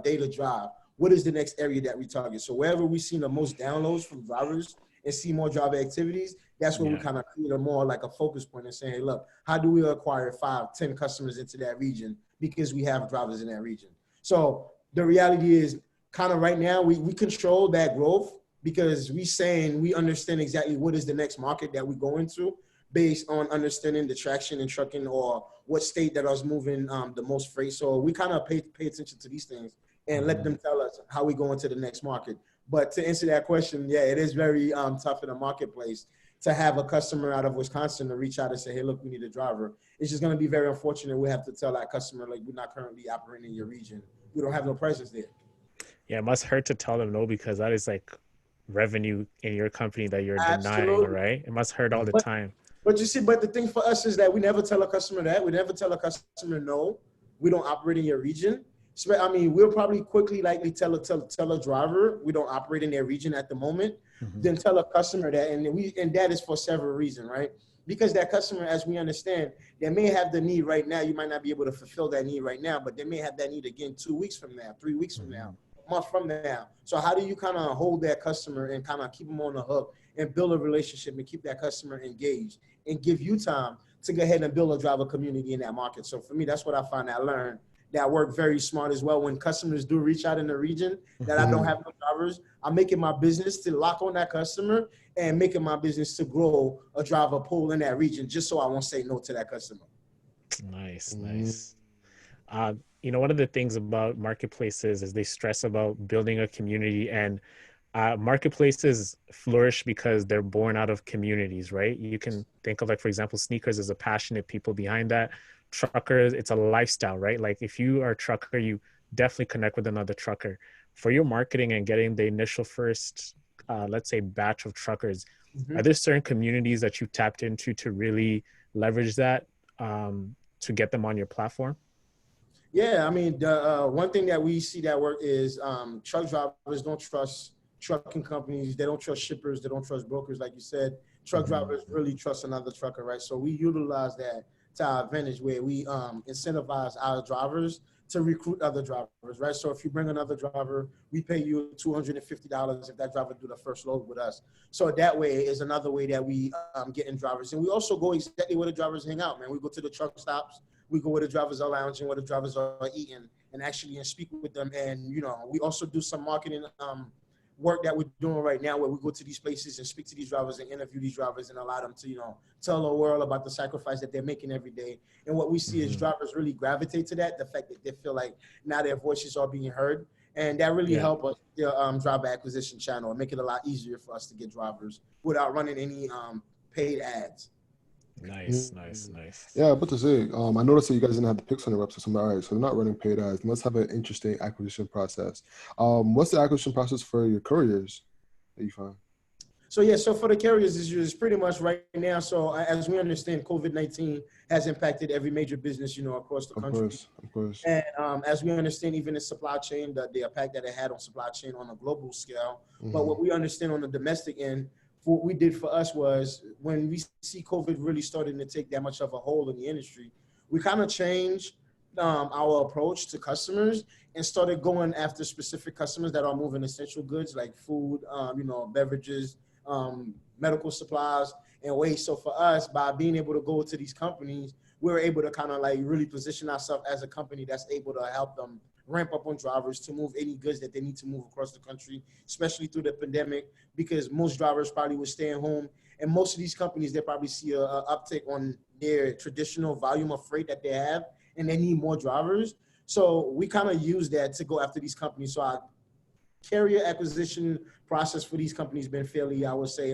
data drive. What is the next area that we target? So wherever we see the most downloads from drivers and see more driver activities, that's where we kind of create a more like a focus point and saying, hey, look, how do we acquire 5, 10 customers into that region because we have drivers in that region? So the reality is kind of right now, we control that growth because we understand exactly what is the next market that we go into based on understanding the traction in trucking or what state that is moving the most freight. So we kind of pay attention to these things and let them tell us how we go into the next market. But to answer that question, yeah, it is very tough in the marketplace to have a customer out of Wisconsin to reach out and say, hey, look, we need a driver. It's just going to be very unfortunate. We have to tell that customer, like, we're not currently operating in your region. We don't have no presence there. Yeah, it must hurt to tell them no, because that is like revenue in your company that you're Absolutely. denying, right? It must hurt all the time. But you see, but the thing for us is that we never tell a customer that. We never tell a customer, no, we don't operate in your region. So, I mean, we'll probably quickly likely tell a driver we don't operate in their region at the moment, then tell a customer that, and that is for several reasons, right? Because that customer, as we understand, they may have the need right now. You might not be able to fulfill that need right now, but they may have that need again 2 weeks from now, 3 weeks from now, a month from now. So how do you kind of hold that customer and kind of keep them on the hook and build a relationship and keep that customer engaged and give you time to go ahead and build a driver community in that market? So for me, that's what I find I learned that work very smart as well. When customers do reach out in the region that I don't have no drivers, I'm making my business to lock on that customer and making my business to grow a driver pool in that region, just so I won't say no to that customer. Nice. You know, one of the things about marketplaces is they stress about building a community, and marketplaces flourish because they're born out of communities, right? You can think of, like, for example, sneakers as a passionate people behind that. Truckers, it's a lifestyle, right? Like if you are a trucker, you definitely connect with another trucker. For your marketing and getting the initial first, let's say, batch of truckers, are there certain communities that you tapped into to really leverage that to get them on your platform? Yeah, I mean, the one thing that we see that work is truck drivers don't trust trucking companies. They don't trust shippers. They don't trust brokers. Like you said, truck drivers really trust another trucker, right? So we utilize that to our advantage, where we incentivize our drivers to recruit other drivers, right? So if you bring another driver, we pay you $250 if that driver do the first load with us. So that way is another way that we get in drivers. And we also go exactly where the drivers hang out, man. We go to the truck stops. We go where the drivers are lounging, where the drivers are eating, and actually speak with them. And, you know, we also do some marketing work that we're doing right now, where we go to these places and speak to these drivers and interview these drivers and allow them to, you know, tell the world about the sacrifice that they're making every day. And what we see is drivers really gravitate to that, the fact that they feel like now their voices are being heard. And that really help us, the driver acquisition channel, and make it a lot easier for us to get drivers without running any paid ads. Nice. Yeah, about to say, I noticed that you guys didn't have the pics on the website. So I'm like, all right, so they're not running paid ads. They must have an interesting acquisition process. What's the acquisition process for your couriers that you find? So yeah, so for the carriers, it's pretty much right now. So as we understand, COVID-19 has impacted every major business, you know, across the country. Of course. And as we understand, even the supply chain, the impact that it had on supply chain on a global scale. But what we understand on the domestic end, what we did for us was, when we see COVID really starting to take that much of a hold in the industry, we kind of changed our approach to customers and started going after specific customers that are moving essential goods like food, you know, beverages, medical supplies, and waste. So for us, by being able to go to these companies, we were able to kind of like really position ourselves as a company that's able to help them ramp up on drivers to move any goods that they need to move across the country, especially through the pandemic, because most drivers probably were staying home. And most of these companies, they probably see a uptick on their traditional volume of freight that they have, and they need more drivers. So we kind of use that to go after these companies. So our carrier acquisition process for these companies been fairly, I would say,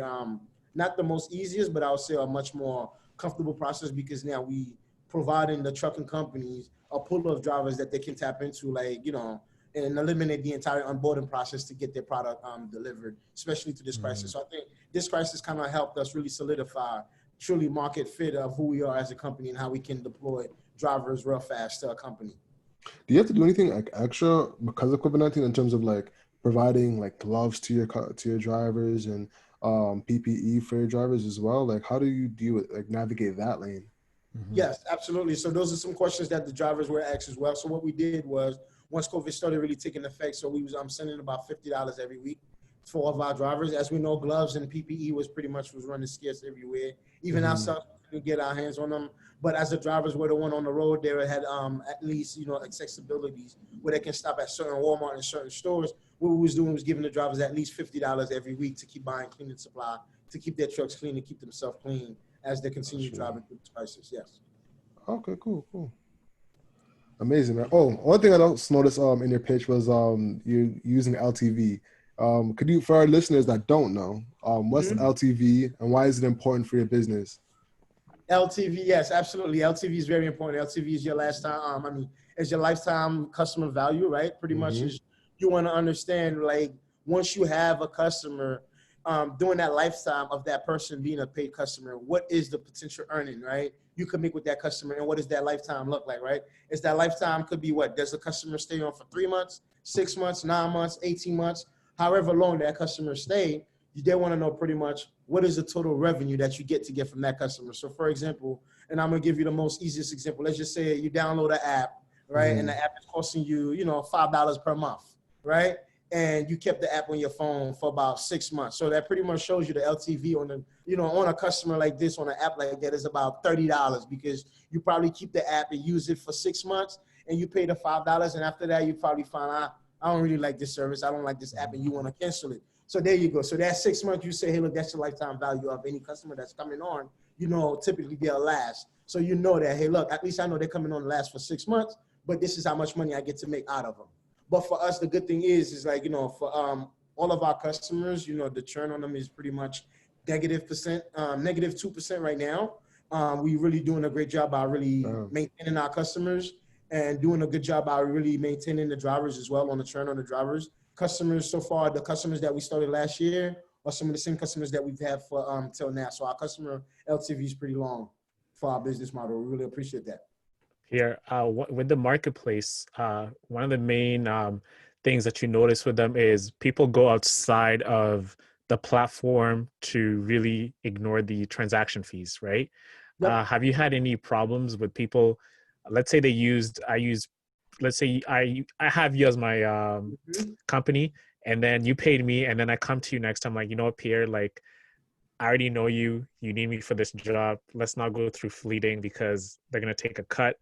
not the most easiest, but I would say a much more comfortable process, because now we providing the trucking companies a pool of drivers that they can tap into, like, you know, and eliminate the entire onboarding process to get their product delivered, especially through this crisis. So I think this crisis kind of helped us really solidify truly market fit of who we are as a company and how we can deploy drivers real fast to a company. Do you have to do anything like extra because of COVID-19 in terms of like providing like gloves to your drivers and PPE for your drivers as well? Like, how do you deal with like navigate that lane? Yes, absolutely. So those are some questions that the drivers were asked as well. So what we did was, once COVID started really taking effect, so we was sending about $50 every week for all of our drivers. As we know, gloves and PPE was running scarce everywhere. Even ourselves, we couldn't get our hands on them. But as the drivers were the one on the road, they had at least, accessibilities where they can stop at certain Walmart and certain stores. What we was doing was giving the drivers at least $50 every week to keep buying cleaning supply, to keep their trucks clean, and keep themselves clean as they continue driving through the crisis. Yes. Okay, cool. Amazing, man. Oh, one thing I also noticed in your pitch was you using LTV. Could you, for our listeners that don't know, what's LTV and why is it important for your business? LTV, yes, absolutely. LTV is very important. LTV is your is your lifetime customer value, right? Pretty much is, you want to understand, like, once you have a customer, during that lifetime of that person being a paid customer, what is the potential earning, right? You could make with that customer, and what does that lifetime look like, right? Is that lifetime could be what? Does the customer stay on for 3 months, 6 months, 9 months, 18 months, however long that customer stay? They want to know pretty much what is the total revenue that you get from that customer. So for example, and I'm going to give you the most easiest example. Let's just say you download an app, right? And the app is costing you, $5 per month, right? And you kept the app on your phone for about 6 months. So that pretty much shows you the LTV on a customer like this, on an app like that, is about $30, because you probably keep the app and use it for 6 months and you pay the $5. And after that, you probably find out, I don't really like this service. I don't like this app, and you want to cancel it. So there you go. So that 6 months, you say, hey, look, that's the lifetime value of any customer that's coming on. Typically they'll last. So you know that, hey, look, at least I know they're coming on to last for 6 months, but this is how much money I get to make out of them. But for us, the good thing is like, for all of our customers, the churn on them is pretty much negative 2% right now. We really doing a great job by really maintaining our customers, and doing a good job by really maintaining the drivers as well on the churn on the drivers. Customers so far, the customers that we started last year are some of the same customers that we've had for till now. So our customer LTV is pretty long for our business model. We really appreciate that. Here, with the marketplace, one of the main things that you notice with them is people go outside of the platform to really ignore the transaction fees, right? Yep. Have you had any problems with people? Let's say I have you as my company, and then you paid me, and then I come to you next time, like, you know what, Pierre, like, I already know you need me for this job. Let's not go through fleeting because they're going to take a cut.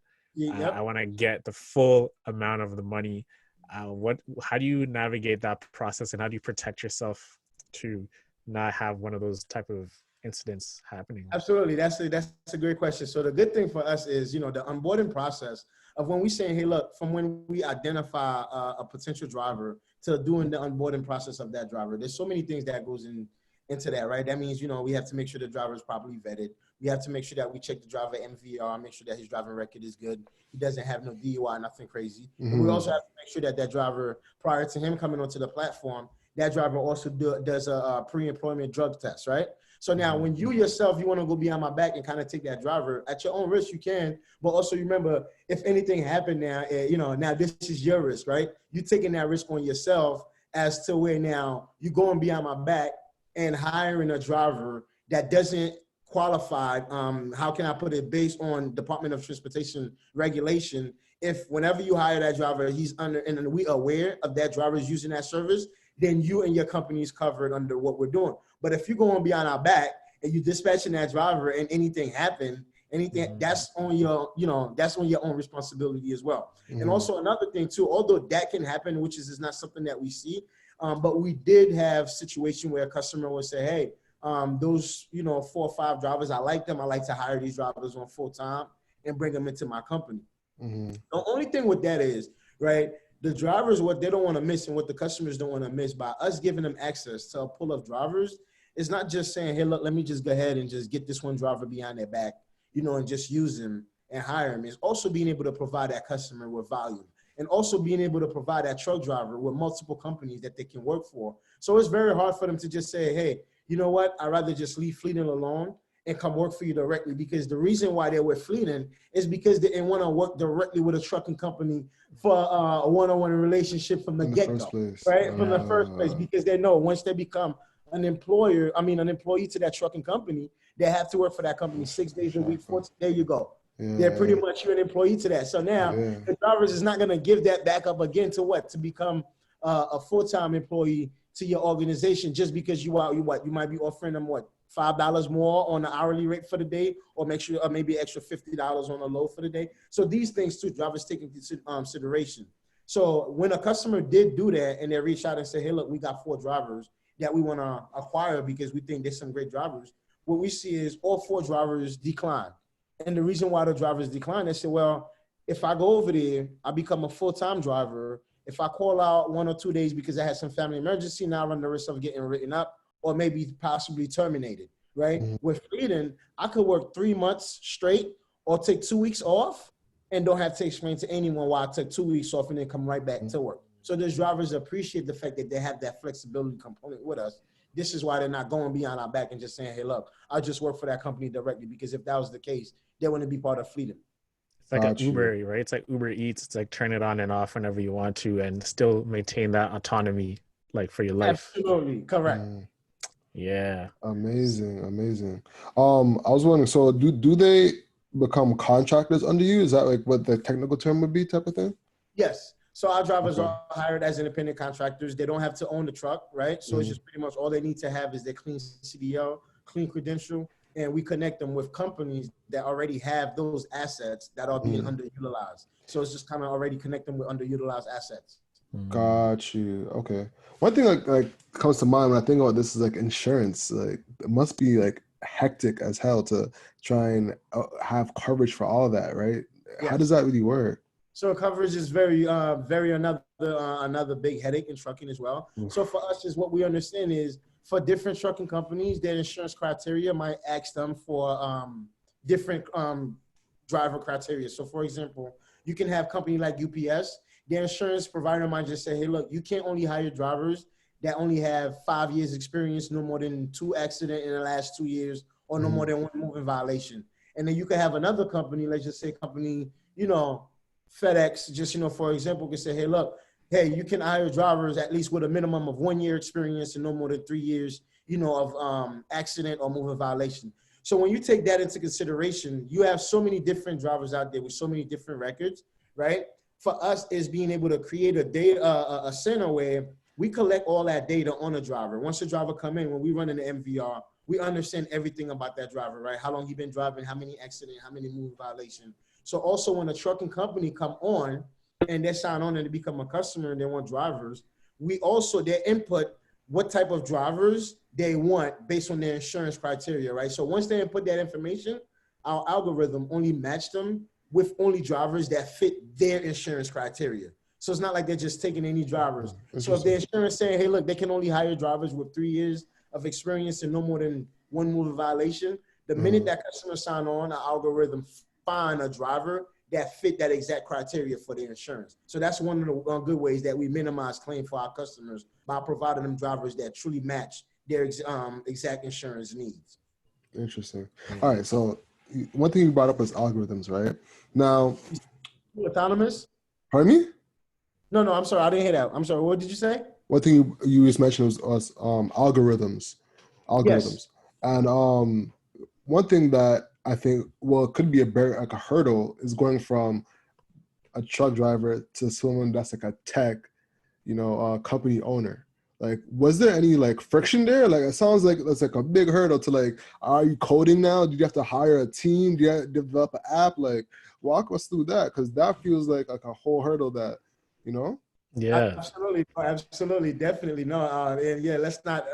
I want to get the full amount of the money. How do you navigate that process, and how do you protect yourself to not have one of those type of incidents happening? Absolutely. That's a great question. So the good thing for us is, the onboarding process of when we say, hey, look, from when we identify a potential driver to doing the onboarding process of that driver, there's so many things that goes into that, right? That means, we have to make sure the driver is properly vetted. We have to make sure that we check the driver MVR, make sure that his driving record is good. He doesn't have no DUI, nothing crazy. And we also have to make sure that driver, prior to him coming onto the platform, that driver also does a pre-employment drug test, right? So now when you yourself, you want to go behind my back and kind of take that driver at your own risk, you can. But also remember, if anything happened now, now this is your risk, right? You're taking that risk on yourself as to where now you're going behind my back and hiring a driver that doesn't qualify. How can I put it? Based on Department of Transportation regulation, if whenever you hire that driver, he's under, and we are aware of that driver is using that service, then you and your company is covered under what we're doing. But if you're going beyond our back and you dispatching that driver and anything happened, that's on your, that's on your own responsibility as well. And also another thing too, although that can happen, which is not something that we see, but we did have situation where a customer would say, hey, those, 4 or 5 drivers, I like them. I like to hire these drivers on full time and bring them into my company. The only thing with that is, right, the drivers, what they don't want to miss and what the customers don't want to miss by us giving them access to a pool of drivers is not just saying, hey, look, let me just go ahead and just get this one driver behind their back, and just use him and hire him. It's also being able to provide that customer with volume, and also being able to provide that truck driver with multiple companies that they can work for. So it's very hard for them to just say, hey, you know what, I'd rather just leave fleeting alone and come work for you directly, because the reason why they were fleeting is because they didn't want to work directly with a trucking company for a one-on-one relationship from the get-go, right? From the first place, because they know once they become an employee to that trucking company, they have to work for that company 6 days a week. There you go. They're pretty much you're an employee to that. So now the drivers is not going to give that back up again to what? To become a full-time employee to your organization just because you might be offering them what? $5 more on the hourly rate for the day, or make sure maybe extra $50 on the load for the day. So these things too, drivers take into consideration. So when a customer did do that and they reached out and said, hey, look, we got 4 drivers that we want to acquire because we think there's some great drivers, what we see is all 4 drivers decline. And the reason why the drivers decline, they say, well, if I go over there, I become a full-time driver. If I call out 1 or 2 days because I had some family emergency, now I run the risk of getting written up or maybe possibly terminated, right? With fleeting, I could work 3 months straight or take 2 weeks off and don't have to explain to anyone why I took 2 weeks off and then come right back to work. So those drivers appreciate the fact that they have that flexibility component with us. This is why they're not going beyond our back and just saying, hey, look, I just work for that company directly, because if that was the case, they wouldn't be part of fleeting. It's like an Uber, right? It's like Uber Eats. It's like turn it on and off whenever you want to and still maintain that autonomy like for your life. Absolutely. Correct. Yeah. Amazing. I was wondering, so do they become contractors under you? Is that like what the technical term would be, type of thing? Yes. So our drivers are hired as independent contractors. They don't have to own the truck, right? So it's just pretty much all they need to have is their clean CDL, clean credential, and we connect them with companies that already have those assets that are being underutilized. So it's just kind of already connect them with underutilized assets. Got you. Okay. One thing like comes to mind when I think about this is like insurance. Like it must be like hectic as hell to try and have coverage for all that, right? Yes. How does that really work? So coverage is very another big headache in trucking as well. So for us, is what we understand is for different trucking companies, their insurance criteria might ask them for different driver criteria. So for example, you can have a company like UPS. Their insurance provider might just say, hey, look, you can't only hire drivers that only have 5 years experience, no more than 2 accidents in the last 2 years, or no more than 1 moving violation. And then you could have another company, let's just say company, FedEx, just, for example, can say, hey, look, you can hire drivers at least with a minimum of 1 year experience and no more than 3 years, of accident or moving violation. So when you take that into consideration, you have so many different drivers out there with so many different records, right? For us is being able to create a center where we collect all that data on a driver. Once the driver come in, when we run in the MVR, we understand everything about that driver, right? How long he been driving, how many accidents, how many moving violations. So also when a trucking company come on and they sign on and they become a customer and they want drivers, we also, their input, what type of drivers they want based on their insurance criteria, right? So once they input that information, our algorithm only match them with only drivers that fit their insurance criteria. So it's not like they're just taking any drivers. So if the insurance saying, hey, look, they can only hire drivers with 3 years of experience and no more than 1 moving violation, the minute that customer sign on, our algorithm find a driver that fit that exact criteria for their insurance. So that's one of the good ways that we minimize claim for our customers by providing them drivers that truly match their exact insurance needs. Interesting. All right. So one thing you brought up was algorithms, right? Now, autonomous? Pardon me? No, I'm sorry. I didn't hear that. I'm sorry. What did you say? One thing you just mentioned was algorithms. Yes. And one thing that I think, it could be a hurdle is going from a truck driver to someone that's like a tech, company owner. Like, was there any like friction there? Like, it sounds like that's like a big hurdle to like, are you coding now? Do you have to hire a team? Do you have to develop an app? Like, walk us through that, because that feels like a whole hurdle that, Yeah, absolutely, definitely. No, and yeah, let's not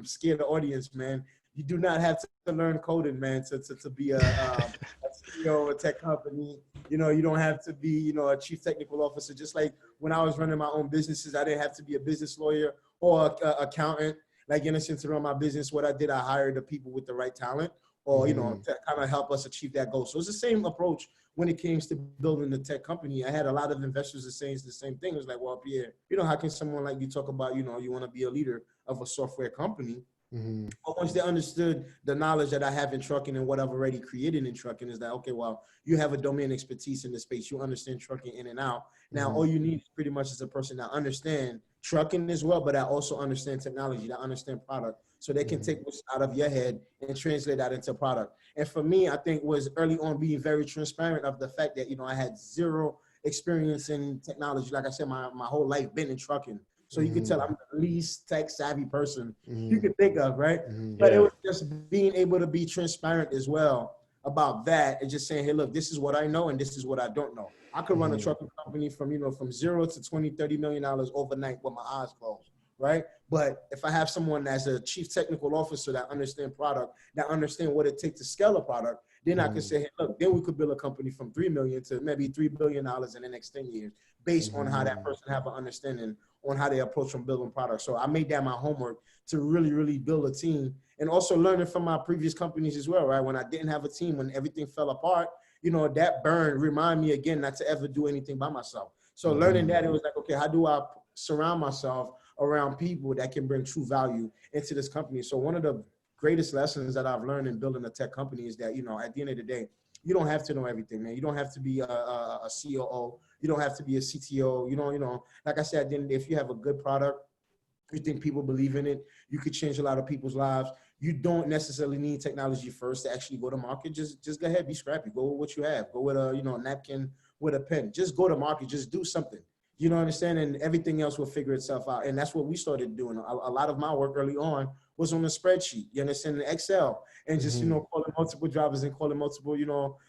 scare the audience, man. You do not have to learn coding, man, to be a CEO of a tech company. You don't have to be, a chief technical officer. Just like when I was running my own businesses, I didn't have to be a business lawyer or accountant. Like, in a sense, to run my business, what I did, I hired the people with the right talent, or to kind of help us achieve that goal. So it's the same approach when it came to building the tech company. I had a lot of investors that saying the same thing. It was like, well, Pierre, how can someone like you talk about, you want to be a leader of a software company? Mm-hmm. But once they understood the knowledge that I have in trucking and what I've already created in trucking, is that, okay, well, you have a domain expertise in the space. You understand trucking in and out. Now, all you need is pretty much is a person that understands trucking as well, but that also understand technology, that understand product, so they can take what's out of your head and translate that into product. And for me, I think was early on being very transparent of the fact that, I had zero experience in technology. Like I said, my whole life been in trucking. So you can tell I'm the least tech savvy person you could think of, right? But it was just being able to be transparent as well about that, and just saying, hey, look, this is what I know and this is what I don't know. I could run a trucking company from 0 to 20, $30 million overnight with my eyes closed, right? But if I have someone that's a chief technical officer that understand product, that understand what it takes to scale a product, then I can say, hey, look, then we could build a company from 3 million to maybe $3 billion in the next 10 years based on how that person have an understanding on how they approach from building products. So I made that my homework to really, really build a team, and also learning from my previous companies as well, right? When I didn't have a team, when everything fell apart, that burn remind me again not to ever do anything by myself. So learning that, it was like, okay, how do I surround myself around people that can bring true value into this company? So one of the greatest lessons that I've learned in building a tech company is that, at the end of the day, you don't have to know everything, man. You don't have to be a COO. You don't have to be a CTO. Like I said, then if you have a good product, you think people believe in it, you could change a lot of people's lives. You don't necessarily need technology first to actually go to market. Just go ahead, be scrappy. Go with what you have. Go with a napkin with a pen. Just go to market. Just do something. You know what I'm saying? And everything else will figure itself out. And that's what we started doing. A lot of my work early on was on a spreadsheet, you understand, in Excel, and just, calling multiple drivers and calling multiple,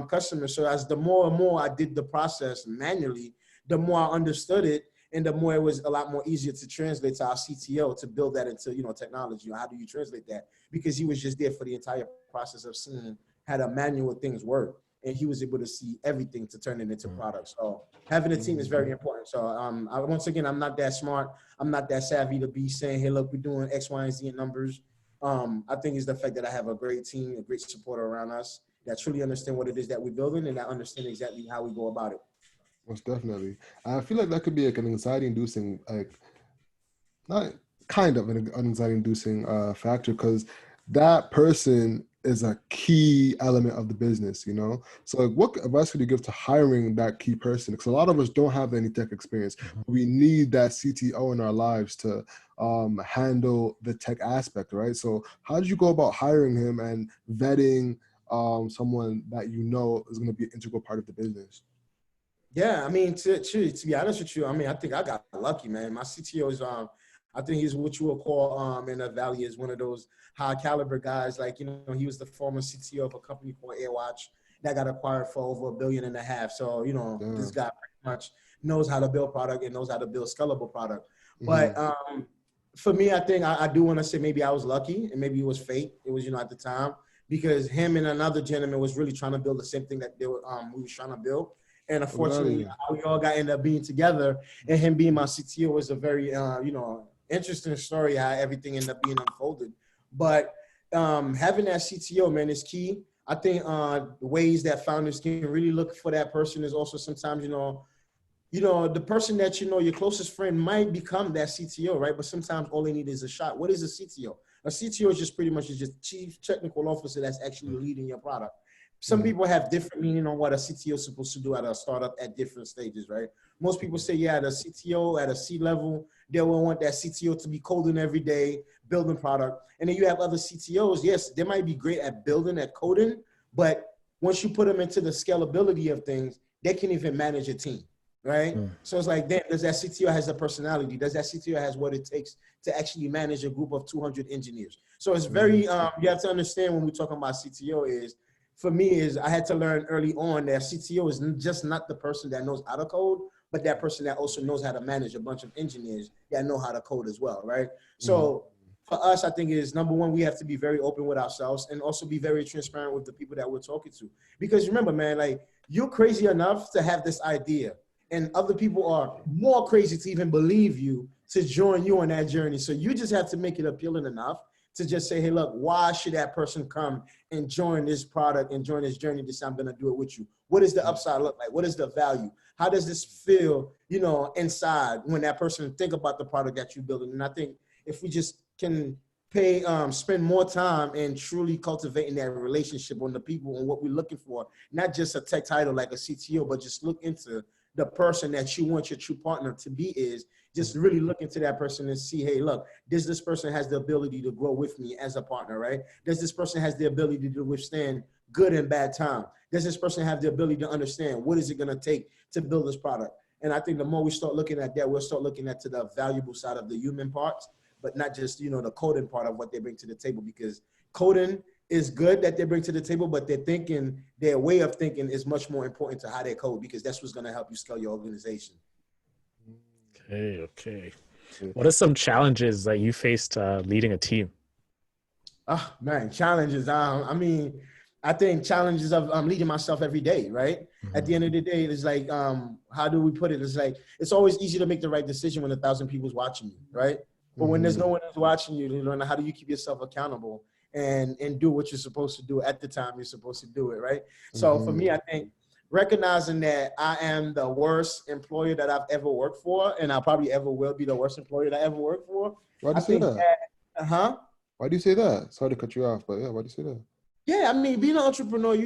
customers. So as the more and more I did the process manually, the more I understood it, and the more it was a lot more easier to translate to our CTO to build that into, technology. How do you translate that? Because he was just there for the entire process of seeing how the manual things work. And he was able to see everything to turn it into products. So having a team is very important. So once again, I'm not that smart. I'm not that savvy to be saying, hey, look, we're doing X, Y, and Z in numbers. I think it's the fact that I have a great team, a great supporter around us that truly understand what it is that we're building, and that understand exactly how we go about it. Most definitely. I feel like that could be like an anxiety-inducing, not kind of an anxiety-inducing factor, because that person is a key element of the business, So what advice could you give to hiring that key person? Because a lot of us don't have any tech experience. We need that CTO in our lives to handle the tech aspect, right? So how did you go about hiring him and vetting someone that is going to be an integral part of the business? Yeah, I mean, to be honest with you, I think I got lucky, man. My CTO is, I think he's what you would call in the Valley is one of those high caliber guys. Like, he was the former CTO of a company called AirWatch that got acquired for over $1.5 billion. So, this guy pretty much knows how to build product and knows how to build scalable product. But for me, I think I do want to say maybe I was lucky, and maybe it was fate. It was, at the time, because him and another gentleman was really trying to build the same thing that we was trying to build. And unfortunately, we all got ended up being together, and him being my CTO was a very, interesting story how everything ended up being unfolded. But having that CTO, man, is key. I think the ways that founders can really look for that person is also sometimes, the person that your closest friend might become that CTO, right? But sometimes all they need is a shot. What is a CTO? A CTO is just pretty much just chief technical officer that's actually leading your product. Some people have different meaning on what a CTO is supposed to do at a startup at different stages, right? Most people say, yeah, the CTO at a C level, they will want that CTO to be coding every day, building product. And then you have other CTOs, yes, they might be great at building, at coding, but once you put them into the scalability of things, they can even manage a team, right? So it's like, then does that CTO has a personality? Does that CTO has what it takes to actually manage a group of 200 engineers? So it's very, you have to understand when we're talking about CTO is, for me, is I had to learn early on that CTO is just not the person that knows how to code, but that person that also knows how to manage a bunch of engineers that know how to code as well, right? So for us, I think it is number one, we have to be very open with ourselves and also be very transparent with the people that we're talking to. Because remember, man, like, you're crazy enough to have this idea, and other people are more crazy to even believe you to join you on that journey. So you just have to make it appealing enough to just say, hey, look, why should that person come and join this product and join this journey? This I'm gonna do it with you. What does the upside look like? What is the value? How does this feel, inside when that person think about the product that you're building? And I think if we just can spend more time in truly cultivating that relationship on the people and what we're looking for, not just a tech title like a CTO, but just look into the person that you want your true partner to be is just really look into that person and see, hey, look, does this person has the ability to grow with me as a partner, right? Does this person has the ability to withstand good and bad time? Does this person have the ability to understand what is it going to take to build this product? And I think the more we start looking at that, we'll start looking at to the valuable side of the human parts, but not just, the coding part of what they bring to the table, because coding is good that they bring to the table, but their way of thinking is much more important to how they code, because that's what's going to help you scale your organization. Okay. What are some challenges that you faced leading a team? Oh, man, challenges. I think challenges of leading myself every day, right? Mm-hmm. At the end of the day, it's like, how do we put it? It's like, it's always easy to make the right decision when 1,000 people's watching you, right? But when there's no one else watching you, how do you keep yourself accountable and do what you're supposed to do at the time you're supposed to do it, right? So for me, I think recognizing that I am the worst employer that I've ever worked for, and I probably ever will be the worst employer that I ever worked for. Why do you say that? Why do you say that? Sorry to cut you off, but yeah, why do you say that? Yeah, being an entrepreneur,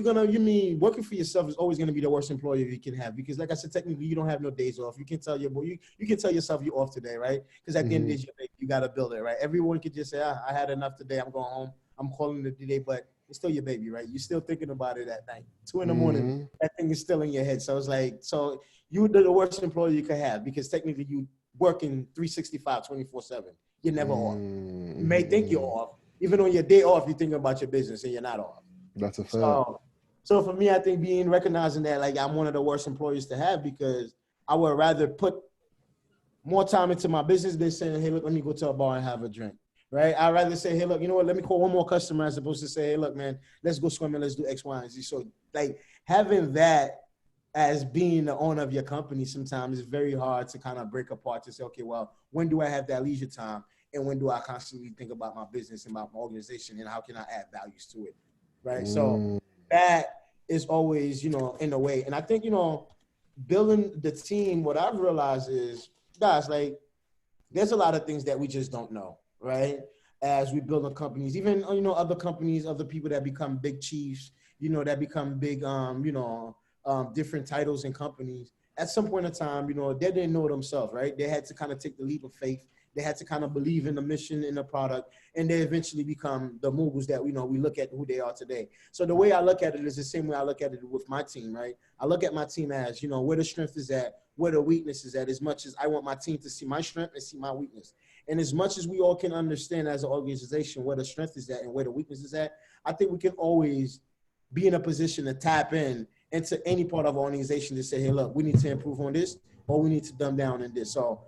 working for yourself is always going to be the worst employer you can have, because like I said, technically you don't have no days off. You can tell you can tell yourself you're off today, right? Because at the end of the day, you got to build it, right? Everyone could just say, I had enough today. I'm going home. I'm calling it today, but it's still your baby, right? You're still thinking about it at night, 2 a.m. That thing is still in your head. So it's like, so you're the worst employer you could have, because technically you working 365, 24/7. You're never off. You may think you're off. Even on your day off, you're thinking about your business and you're not off. That's a fact. So for me, I think recognizing that, like, I'm one of the worst employees to have, because I would rather put more time into my business than saying, hey, look, let me go to a bar and have a drink, right? I'd rather say, hey, look, you know what, let me call one more customer, as opposed to say, hey, look, man, let's go swimming, let's do X, Y, and Z. So, like, having that as being the owner of your company sometimes is very hard to kind of break apart, to say, okay, well, when do I have that leisure time? And when do I constantly think about my business and about my organization, and how can I add values to it, right? So that is always, in the way. And I think, building the team, what I've realized is, guys, like, there's a lot of things that we just don't know, right? As we build up companies, even, other companies, other people that become big chiefs, that become big, different titles and companies. At some point in time, they didn't know themselves, right? They had to kind of take the leap of faith. They had to kind of believe in the mission, in the product, and they eventually become the moguls that we look at who they are today. So the way I look at it is the same way I look at it with my team, right? I look at my team as, where the strength is at, where the weakness is at, as much as I want my team to see my strength and see my weakness. And as much as we all can understand as an organization where the strength is at and where the weakness is at, I think we can always be in a position to tap into any part of our organization to say, hey, look, we need to improve on this, or we need to dumb down on this. So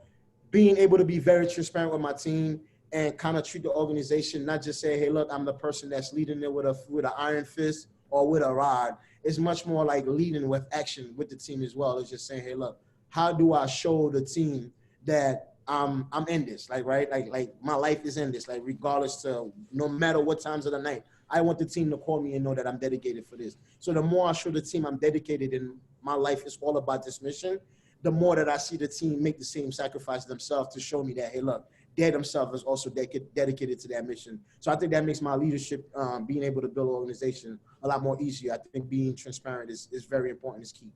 being able to be very transparent with my team and kind of treat the organization, not just say, hey, look, I'm the person that's leading it with an iron fist or with a rod. It's much more like leading with action with the team as well. It's just saying, hey, look, how do I show the team that I'm in this? Like, right? Like my life is in this, like, regardless to no matter what times of the night, I want the team to call me and know that I'm dedicated for this. So the more I show the team I'm dedicated and my life is all about this mission, the more that I see the team make the same sacrifice themselves to show me that, hey, look, they themselves is also dedicated to that mission. So I think that makes my leadership, being able to build an organization, a lot more easier. I think being transparent is very important, is key.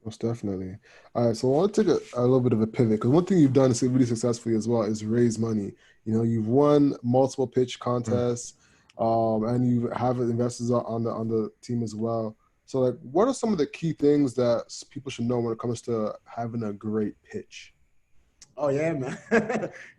Most definitely. All right, so I want to take a little bit of a pivot, because one thing you've done really successfully as well is raise money. You've won multiple pitch contests, and you have investors on the team as well. So, like, what are some of the key things that people should know when it comes to having a great pitch? Oh, yeah, man.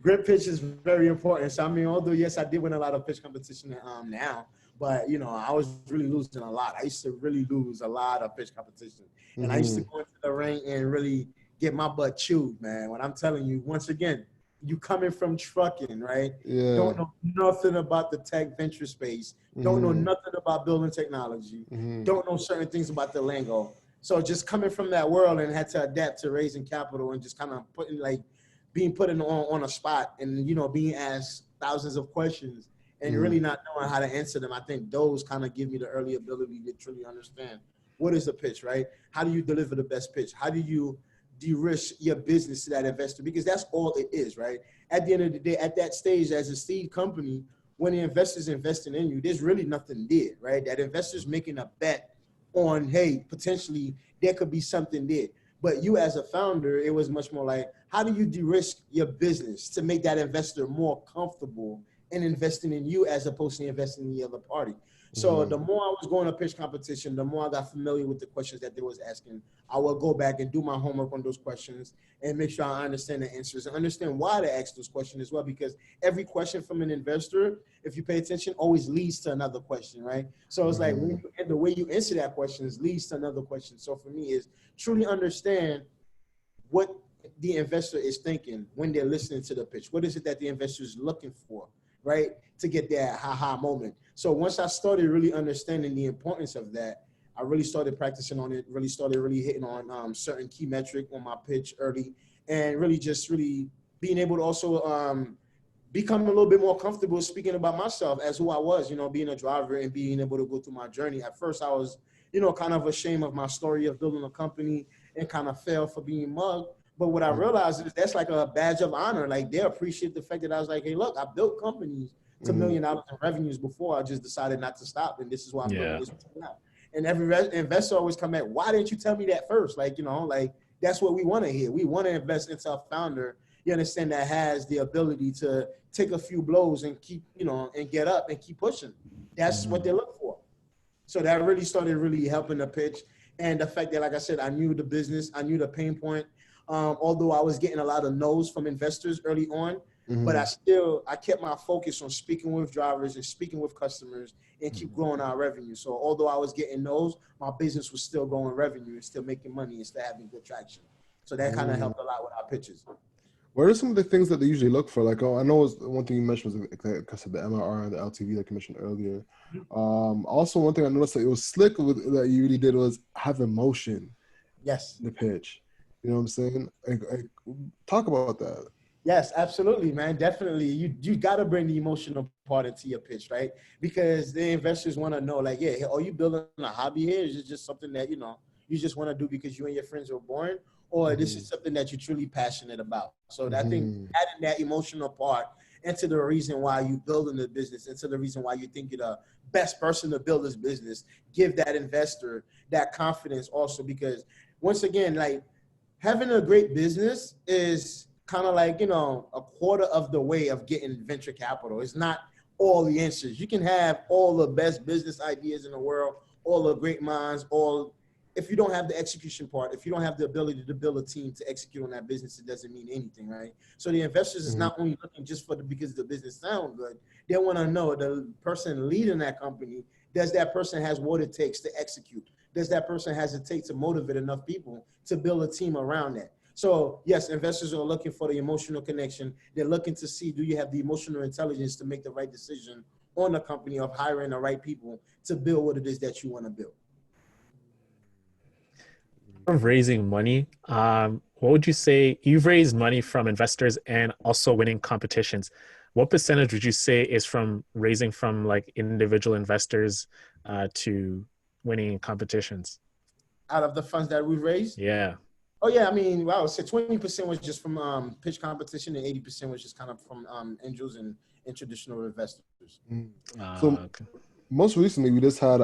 Great pitch is very important. So, although, yes, I did win a lot of pitch competition now, but, I was really losing a lot. I used to really lose a lot of pitch competition. And I used to go into the ring and really get my butt chewed, man. When I'm telling you, once again, you coming from trucking, right? Yeah. Don't know nothing about the tech venture space. Don't know nothing about building technology. Don't know certain things about the lingo. So just coming from that world and had to adapt to raising capital and just kind of being put on a spot and, being asked thousands of questions and really not knowing how to answer them. I think those kind of give me the early ability to truly understand what is the pitch, right? How do you deliver the best pitch? How do you de-risk your business to that investor, because that's all it is, right? At the end of the day, at that stage as a seed company, when the investor's investing in you, there's really nothing there, right? That investor's making a bet on, hey, potentially there could be something there. But you as a founder, it was much more like, how do you de-risk your business to make that investor more comfortable in investing in you as opposed to investing in the other party? So the more I was going to pitch competition, the more I got familiar with the questions that they was asking. I would go back and do my homework on those questions and make sure I understand the answers and understand why they ask those questions as well. Because every question from an investor, if you pay attention, always leads to another question, right? So it's like the way you answer that question leads to another question. So for me is truly understand what the investor is thinking when they're listening to the pitch. What is it that the investor is looking for, right? To get that ha-ha moment. So once I started really understanding the importance of that, I really started practicing on it, really started hitting on certain key metric on my pitch early, and really being able to also become a little bit more comfortable speaking about myself as who I was, being a driver and being able to go through my journey. At first I was, kind of ashamed of my story of building a company and kind of failed for being mugged. But what I realized is that's like a badge of honor. Like, they appreciate the fact that I was like, hey, look, I built companies to $1 million in revenues before. I just decided not to stop. And this is why I'm building this now. And every investor always come back, why didn't you tell me that first? Like, that's what we want to hear. We want to invest into a founder, you understand, that has the ability to take a few blows and keep, and get up and keep pushing. That's what they look for. So that really started really helping the pitch. And the fact that, like I said, I knew the business, I knew the pain point. Although I was getting a lot of no's from investors early on, but I kept my focus on speaking with drivers and speaking with customers and keep growing our revenue. So although I was getting no's, my business was still growing revenue and still making money and still having good traction. So that kind of helped a lot with our pitches. What are some of the things that they usually look for? Like, I know one thing you mentioned was because of the MRR and the LTV like you mentioned earlier. Also, one thing I noticed that it was slick that you really did was have emotion. Yes. In the pitch. You know what I'm saying? Talk about that. Yes, absolutely, man. Definitely. You got to bring the emotional part into your pitch, right? Because the investors want to know, like, yeah, are you building a hobby here? Is it just something that, you just want to do because you and your friends were born? Or this is something that you're truly passionate about? So I think adding that emotional part into the reason why you're building the business, into the reason why you think you're the best person to build this business, give that investor that confidence also. Because once again, like, having a great business is kind of like, a quarter of the way of getting venture capital. It's not all the answers. You can have all the best business ideas in the world, all the great minds, if you don't have the execution part, if you don't have the ability to build a team to execute on that business, it doesn't mean anything, right? So the investors is not only looking just because the business sounds good. They want to know the person leading that company, does that person has what it takes to execute? Does that person has it take to motivate enough people to build a team around that? So yes, investors are looking for the emotional connection. They're looking to see, do you have the emotional intelligence to make the right decision on the company of hiring the right people to build what it is that you want to build? Of raising money, what would you say? You've raised money from investors and also winning competitions. What percentage would you say is from raising from like individual investors to winning competitions? Out of the funds that we've raised? Yeah. Oh yeah, I mean, wow. So 20% was just from pitch competition, and 80% was just kind of from angels and traditional investors. Okay. Most recently, we just had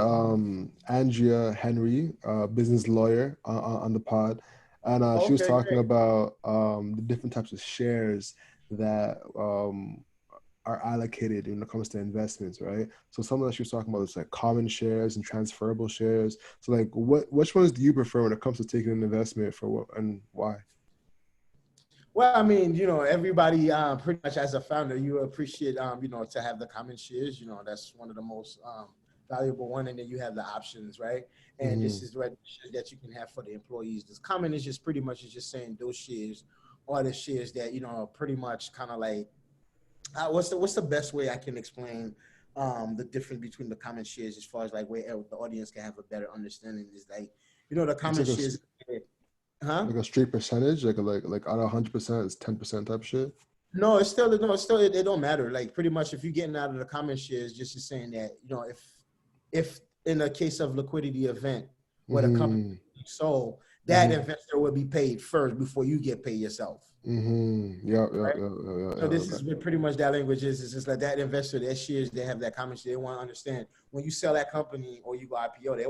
Andrea Henry, business lawyer, on the pod, and she was talking about the different types of shares that are allocated when it comes to investments, right? So some of that she was talking about is like common shares and transferable shares. So like, which ones do you prefer when it comes to taking an investment, for what and why? Well, I mean, everybody pretty much as a founder, you appreciate, to have the common shares. That's one of the most valuable one. And then you have the options, right? And this is what that you can have for the employees. This common is just pretty much is just saying those shares are the shares that, pretty much kind of like, what's the best way I can explain the difference between the common shares as far as like where the audience can have a better understanding is like, the common shares. Like a straight percentage, like out of 100%, it's 10% type shit. No, it don't matter. Like pretty much, if you're getting out of the common shares, just saying that if in a case of liquidity event where the company sold, that investor will be paid first before you get paid yourself. Yeah. So this is what pretty much that language is. It's just like that investor, their shares, they have that common share. They want to understand when you sell that company or you go IPO, they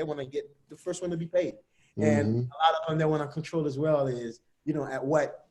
want to get the first one to be paid. And a lot of them they want to control as well is, at what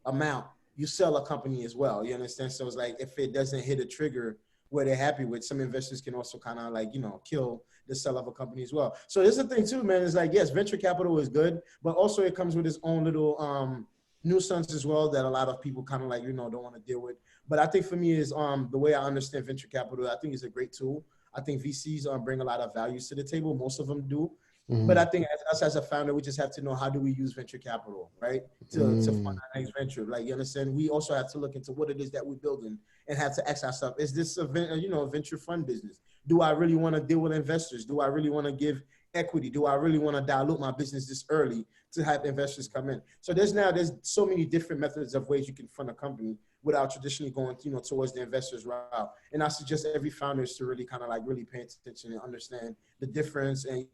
amount you sell a company as well. You understand? So it's like if it doesn't hit a trigger where they're happy with, some investors can also kind of like, kill the sell of a company as well. So this is the thing too, man. It's like, yes, venture capital is good, but also it comes with its own little nuisance as well that a lot of people kind of like, don't want to deal with. But I think for me is the way I understand venture capital, I think it's a great tool. I think VCs bring a lot of values to the table. Most of them do. But I think us as a founder, we just have to know how do we use venture capital, right? To fund our next venture. Like, you understand? We also have to look into what it is that we're building and have to ask ourselves, is this a venture fund business? Do I really want to deal with investors? Do I really want to give equity? Do I really want to dilute my business this early to have investors come in? So there's so many different methods of ways you can fund a company without traditionally going, towards the investors route. And I suggest every founder is to really kind of like really pay attention and understand the difference and,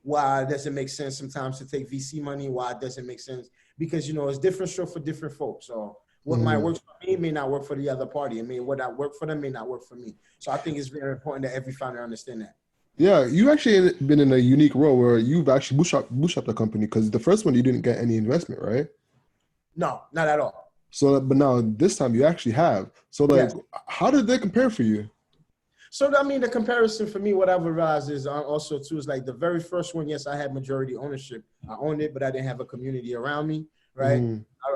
why it doesn't make sense sometimes to take VC money, why it doesn't make sense. Because, it's different stroke for different folks. So what might work for me may not work for the other party. What I work for them may not work for me. So I think it's very important that every founder understand that. Yeah, you actually been in a unique role where you've actually bootstrapped the company, because the first one you didn't get any investment, right? No, not at all. So, but now this time you actually have. So, like, how did they compare for you? So, the comparison for me, what I've realized is also too, is like the very first one, yes, I had majority ownership. I owned it, but I didn't have a community around me, right?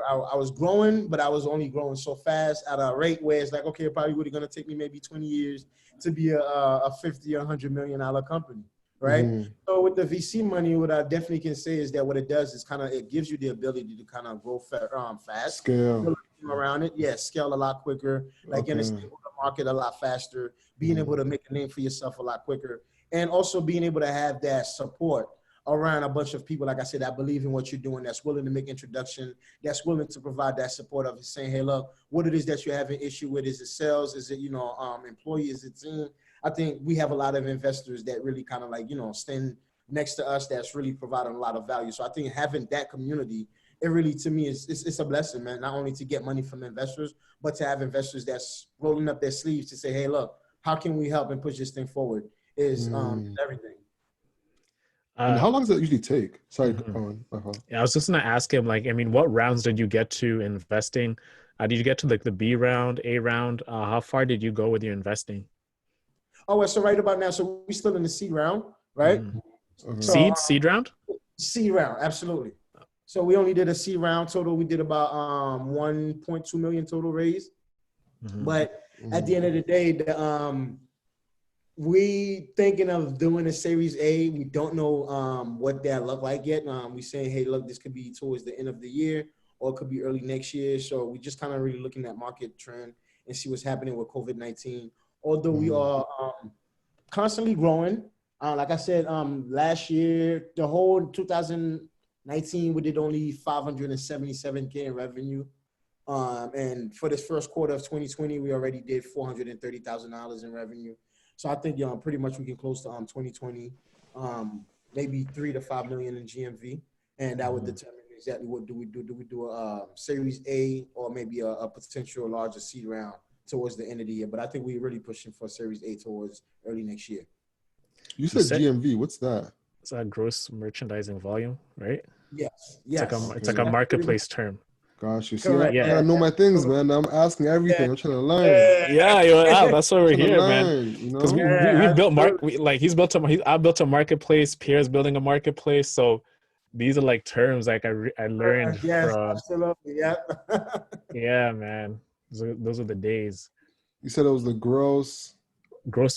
I was growing, but I was only growing so fast at a rate where it's like, okay, it probably would have going to take me maybe 20 years to be a 50 or $100 million company, right? So with the VC money, what I definitely can say is that what it does is it gives you the ability to kind of grow fast. Scale. Around it. Yeah, scale a lot quicker, like in a stable market a lot faster, being able to make a name for yourself a lot quicker, and also being able to have that support around a bunch of people, like I said, that believe in what you're doing, that's willing to make introduction, that's willing to provide that support of saying, hey, look, what it is that you're having issue with, is it sales, is it, employee, is it team? I think we have a lot of investors that really kind of like, stand next to us, that's really providing a lot of value. So I think having that community, it really, to me, it's a blessing, man, not only to get money from investors, but to have investors that's rolling up their sleeves to say, hey, look, how can we help and push this thing forward is everything. And how long does that usually take? Sorry. Yeah, I was just going to ask him, like, what rounds did you get to investing? Did you get to like the B round, A round? How far did you go with your investing? Oh, well, so right about now, so we're still in the seed round, right? So, seed round? Seed round, absolutely. So we only did a seed round total. We did about 1.2 million total raise. But at the end of the day, we thinking of doing a Series A. We don't know what that look like yet. We saying, hey, look, this could be towards the end of the year or it could be early next year. So we just kind of really looking at market trend and see what's happening with COVID-19. Although we are constantly growing. Like I said, last year, the whole 2019, we did only 577K in revenue. And for this first quarter of 2020, we already did $430,000 in revenue. So I think, pretty much we can close to 2020, maybe 3 to 5 million in GMV. And that would determine exactly what do we do. Do we do a Series A or maybe a potential larger seed round towards the end of the year? But I think we're really pushing for Series A towards early next year. You said GMV. What's that? It's a gross merchandising volume, right? Yes. It's like a marketplace term. Gosh, you see, I gotta know my things, man. I'm asking everything. I'm trying to learn. That's why we're here, man. Because we built I built a marketplace. Pierre's building a marketplace. So these are like terms like I learned from. Absolutely, yeah. Yeah, man. Those are the days. You said it was the gross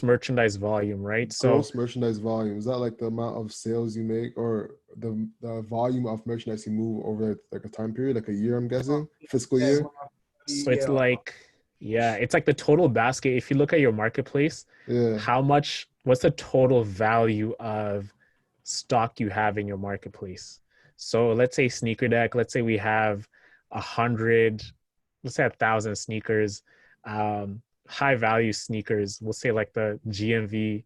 merchandise volume, right? Gross merchandise volume. Is that like the amount of sales you make, or the volume of merchandise you move over like a time period, like a year, I'm guessing, fiscal year? So it's like, it's like the total basket. If you look at your marketplace, what's the total value of stock you have in your marketplace? So let's say Sneaker Deck, let's say we have 100, let's say 1,000 sneakers, high value sneakers. We'll say like the GMV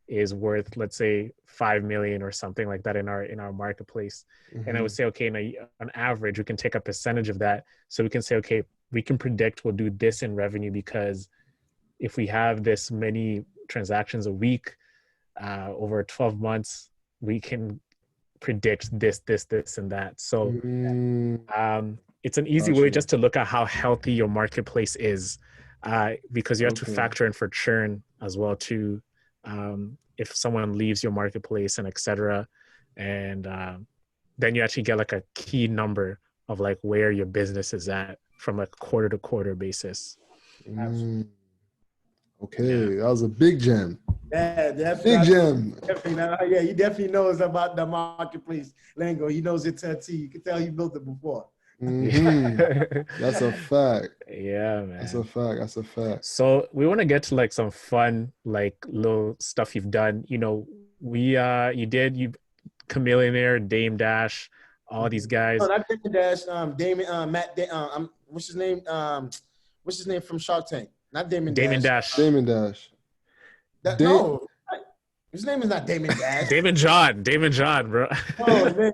is worth, let's say, 5 million or something like that in our marketplace. And I would say, okay, on average, we can take a percentage of that. So we can say, okay, we can predict we'll do this in revenue because if we have this many transactions a week over 12 months, we can predict this, and that. So it's an easy way just to look at how healthy your marketplace is, because you have to factor in for churn as well too. If someone leaves your marketplace and etc. And then you actually get like a key number of like where your business is at from a quarter to quarter basis. Okay, that was a big gem. Yeah, definitely. Big gem. Yeah, he definitely knows about the marketplace lingo. He knows it to a T. You can tell he built it before. That's a fact. Yeah, man. That's a fact. That's a fact. So we want to get to like some fun, like little stuff you've done. You know, you Chameleonaire, Dame Dash, all these guys. No, not Dame Dash. Damon, Matt. What's his name? What's his name from Shark Tank? Not Damon Dash. Damon Dash. No, his name is not Damon Dash. Damon John, bro. Oh,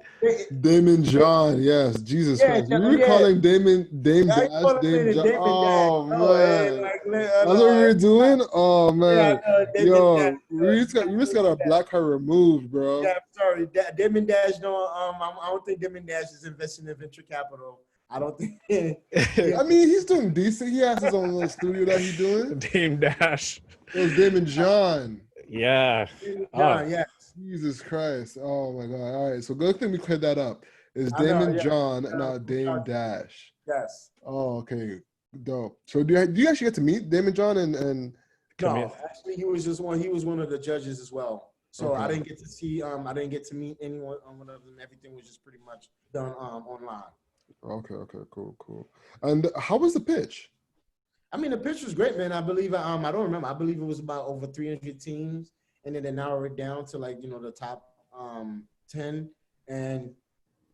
Damon John, yes. Jesus Christ. You were calling Dame Dash, Dame John. Oh, man. That's what we were doing? Oh, man. Yo, we just got our black card removed, bro. Yeah, I'm sorry. Damon Dash, no, I don't think Damon Dash is investing in venture capital. I don't think. I mean, he's doing decent. He has his own little studio that he's doing. Dame Dash. It was Damon John. Yeah. Yeah. Jesus Christ. Oh, my God. All right. So good thing we cleared that up. It's Damon John, not Dame Dash. Yes. Oh, okay. Dope. So do you actually get to meet Damon John and No, actually he was just one. He was one of the judges as well. So I didn't get to see. I didn't get to meet anyone of them. Everything was just pretty much done online. Okay. Cool. And how was the pitch? I mean, the pitch was great, man. I believe I don't remember. I believe it was about over 300 teams, and then they narrowed it down to like the top 10, and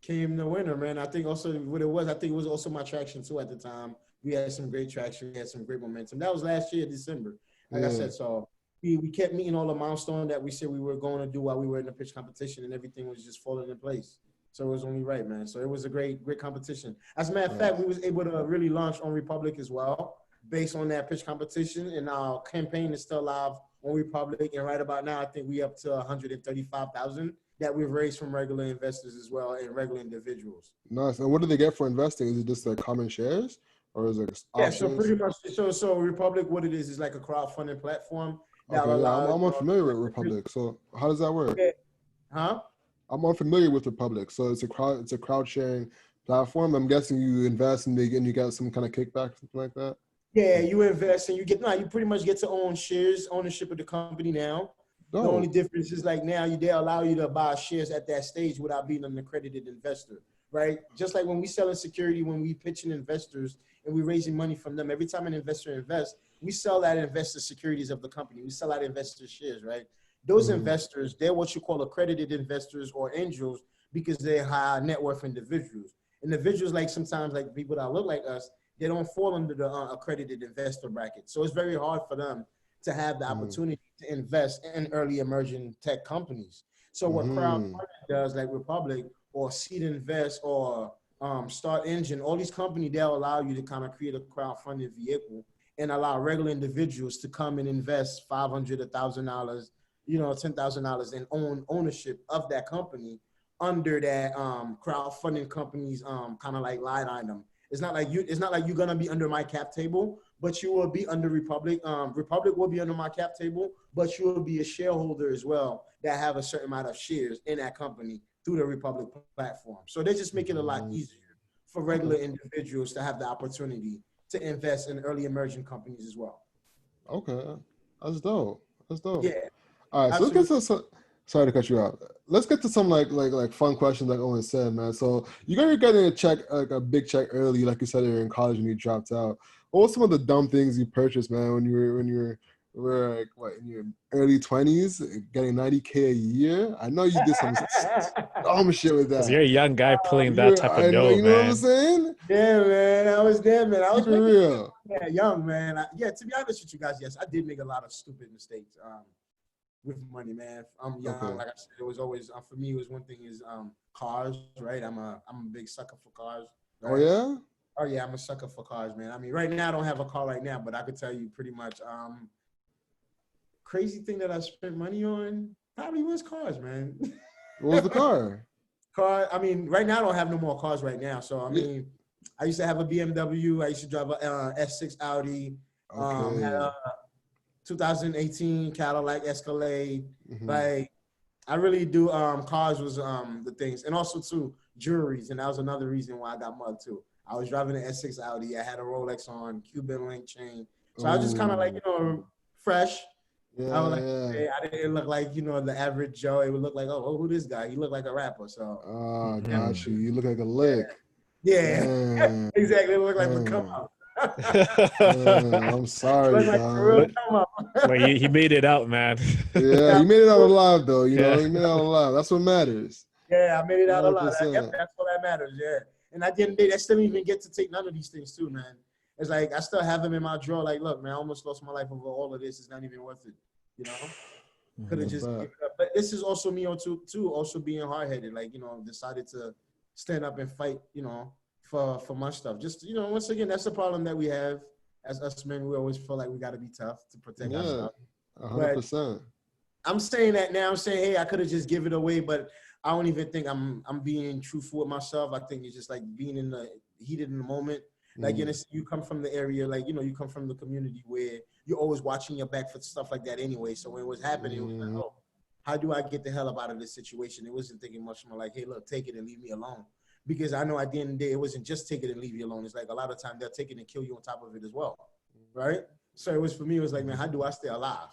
came the winner, man. I think also what it was. I think it was also my traction too at the time. We had some great traction. We had some great momentum. That was last year, December. Like I said, so we kept meeting all the milestones that we said we were going to do while we were in the pitch competition, and everything was just falling in place. So it was only right, man. So it was a great competition. As a matter of fact, we was able to really launch on Republic as well, based on that pitch competition. And our campaign is still live on Republic. And right about now, I think we up to 135,000 that we've raised from regular investors as well and regular individuals. Nice. And what do they get for investing? Is it just like common shares, or is it options? Yeah, so pretty much. So Republic, what it is like a crowdfunding platform. That I'm unfamiliar with Republic. So how does that work? Huh? I'm unfamiliar with Republic. So it's a crowd sharing platform. I'm guessing you invest and you get some kind of kickback, something like that. Yeah, you invest and you pretty much get to own ownership of the company now. The only difference is like now they allow you to buy shares at that stage without being an accredited investor, right? Just like when we selling security, when we pitching investors and we raising money from them, every time an investor invests, we sell that investor securities of the company. We sell that investor shares, right? Those investors, they're what you call accredited investors or angels because they're high net worth individuals. Individuals like sometimes like people that look like us, they don't fall under the accredited investor bracket. So it's very hard for them to have the opportunity to invest in early emerging tech companies. So what crowdfunding does, like Republic or Seed Invest or Start Engine, all these companies, they'll allow you to kind of create a crowdfunding vehicle and allow regular individuals to come and invest $500, $1,000, $10,000 and own ownership of that company under that crowdfunding company's kind of like line item. It's not like you're gonna be under my cap table, but you will be under Republic. Republic will be under my cap table, but you will be a shareholder as well that have a certain amount of shares in that company through the Republic platform. So they just make it a lot easier for regular individuals to have the opportunity to invest in early emerging companies as well. Okay, that's dope. Yeah. All right, so let's get to sorry to cut you out. Let's get to some like fun questions, like Owen said, man. So you got getting a check, like a big check early, like you said, you're in college and you dropped out. What were some of the dumb things you purchased, man, when you were like what in your early 20s, getting $90K a year? I know you did some dumb shit with that. 'Cause you're a young guy pulling that type of dough, you know man. what I'm saying? Yeah, man. I was there, man. I was for real. Yeah, young man. To be honest with you guys, yes, I did make a lot of stupid mistakes. with money, man. I'm young, Okay. like I said, it was always for me. It was one thing is cars, right? I'm a big sucker for cars, Oh right? yeah. Oh yeah, I'm a sucker for cars, man. I mean, right now I don't have a car right now, but I could tell you pretty much. Crazy thing that I spent money on probably was cars, man. What was the car? Car. I mean, right now I don't have no more cars right now. So I Yeah. mean, I used to have a BMW. I used to drive a S6 Audi. Had Okay. a 2018 Cadillac Escalade. Hmm. Like I really do. Cars was the things, and also too jewelries, and that was another reason why I got mugged too. I was driving an S6 Audi. I had a Rolex on, Cuban link chain. So I was just kind of like Oh. fresh. I was Yeah, like, yeah. hey, I didn't look like the average Joe. It would look like, oh, who this guy? He looked like a rapper. So Ah, got Mhm. you. You look like a lick. yeah, Damn. exactly. It looked like the come Damn. up. Damn. I'm sorry, Looked like the real dog. But come up. he made it out, man. Yeah, Yeah, you made it out alive though. Yeah. You made it out alive. That's what matters. yeah, I made it out alive. Yep, 100%. that's all that matters. Yeah, and I didn't. I still didn't even get to take none of these things too, man. It's like I still have them in my drawer. Like, look, man, I almost lost my life over all of this. It's not even worth it. You know, could have That's a just given fact. up. But this is also me on too. Also being hard headed. Like decided to stand up and fight. For my stuff. Just once again, that's the problem that we have as us men. We always feel like we got to be tough to protect Yeah, ourselves. But 100%. I'm saying that now. I'm saying, hey, I could have just give it away, but I don't even think I'm being truthful with myself. I think it's just like being in the heated in the moment. Like Mm. you come from the area, like you come from the community where you're always watching your back for stuff like that anyway. So when it was happening, it was like, Mm. oh, how do I get the hell up out of this situation? It wasn't thinking much more like, hey, look, take it and leave me alone. Because I know at the end of the day, it wasn't just take it and leave you alone. It's like a lot of times they'll take it and kill you on top of it as well, right? So it was for me. It was like, man, how do I stay alive?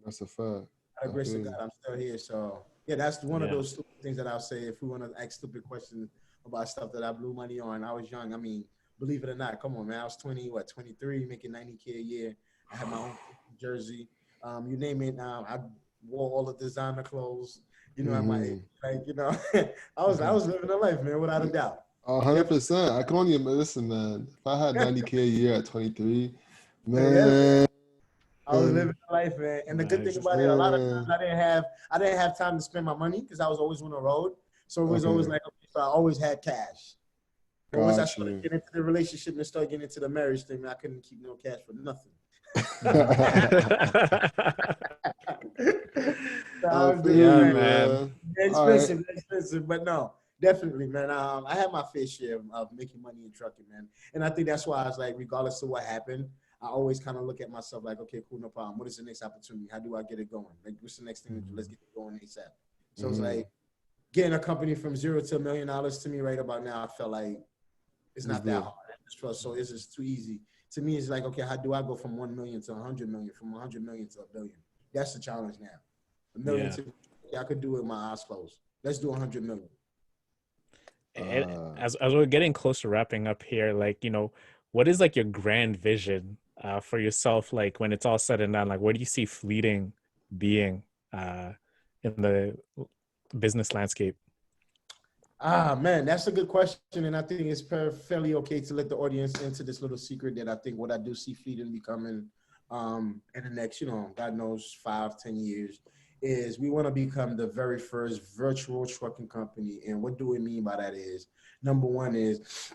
That's a fact. By the I grace feel of God, you. I'm still here. So yeah, that's one of Yeah. those stupid things that I'll say. If we want to ask stupid questions about stuff that I blew money on, I was young. I mean, believe it or not, come on, man. I was 23, making 90K a year. I had my own jersey. You name it. I wore all the designer clothes. At my age, Mm-hmm. like I was living a life, man, without a doubt. Definitely. 100%. I can only listen, man. If I had 90K a year at 23, Yeah, man, I was living a life, man. And the good thing Nice. about it, a lot of man. times I didn't have time to spend my money because I was always on the road. So it was always Okay, like, okay, so I always had cash. But once I got started you. getting into the relationship and started getting into the marriage thing, man, I couldn't keep no cash for nothing. So I I was feel just, Yeah, you, man, man. man. All right. expensive, but no, definitely, man. I had my fair share of making money in trucking, man, and I think that's why I was like, regardless of what happened, I always kind of look at myself like, okay, cool, no problem. What is the next opportunity? How do I get it going? Like, what's the next thing to do? Let's get it going ASAP. So it's Mm-hmm. like getting a company from zero to $1 million to me right about now. I felt like it's It's not that good. hard. I just felt so it's just too easy. To me, it's like, okay, how do I go from 1 million to 100 million, from 100 million to a billion? That's the challenge now. A million Yeah. to I could do it with my eyes closed. Let's do 100 million. And Uh, as we're getting close to wrapping up here, like, what is like your grand vision for yourself? Like when it's all said and done, like where do you see fleeting being in the business landscape? Man, that's a good question, and I think it's fairly okay to let the audience into this little secret that I think what I do see Fleeting becoming in the next, God knows, 5-10 years, is we want to become the very first virtual trucking company. And what do we mean by that is, number one is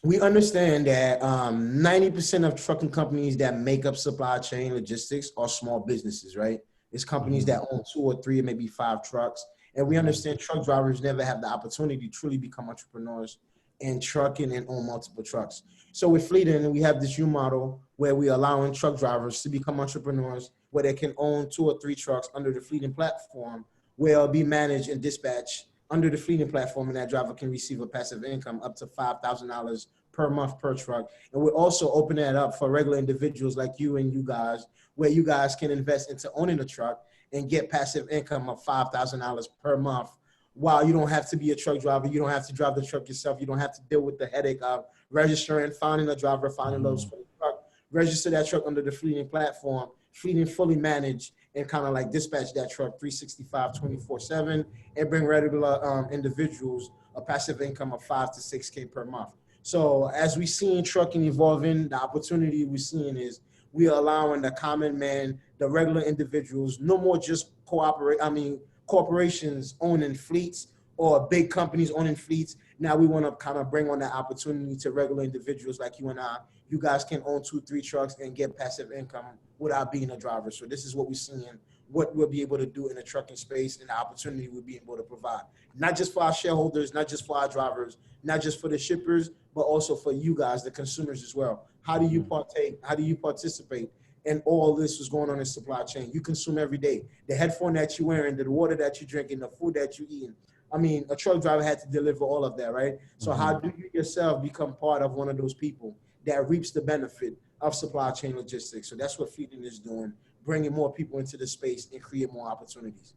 we understand that 90% of trucking companies that make up supply chain logistics are small businesses, right? It's companies Mhm. that own 2 or 3, maybe 5 trucks. And we understand truck drivers never have the opportunity to truly become entrepreneurs in trucking and own multiple trucks. So with Fleeting, we have this new model where we're allowing truck drivers to become entrepreneurs, where they can own 2 or 3 trucks under the Fleeting platform, where it'll be managed and dispatched under the Fleeting platform, and that driver can receive a passive income up to $5,000 per month per truck. And we're also opening that up for regular individuals like you and you guys, where you guys can invest into owning a truck and get passive income of $5,000 per month. While you don't have to be a truck driver, you don't have to drive the truck yourself, you don't have to deal with the headache of registering, finding a driver, finding loads for the truck. Register that truck under the Fleeting platform, Fleeting fully managed, and kind of like dispatch that truck 365, 24/7, and bring regular individuals a passive income of 5 to 6K per month. So as we see trucking evolving, the opportunity we're seeing is We are allowing the common man, the regular individuals, no more just corporations owning fleets or big companies owning fleets. Now we want to kind of bring on that opportunity to regular individuals like you and I. You guys can own 2-3 trucks and get passive income without being a driver. So this is what we're seeing, what we'll be able to do in the trucking space and the opportunity we'll be able to provide. Not just for our shareholders, not just for our drivers, not just for the shippers, but also for you guys, the consumers as well. How do you partake? How do you participate in all this is going on in supply chain? You consume every day. The headphone that you're wearing, the water that you're drinking, the food that you're eating. I mean, a truck driver had to deliver all of that, right? So how do you yourself become part of one of those people that reaps the benefit of supply chain logistics? So that's what Fleeting is doing, bringing more people into the space and create more opportunities.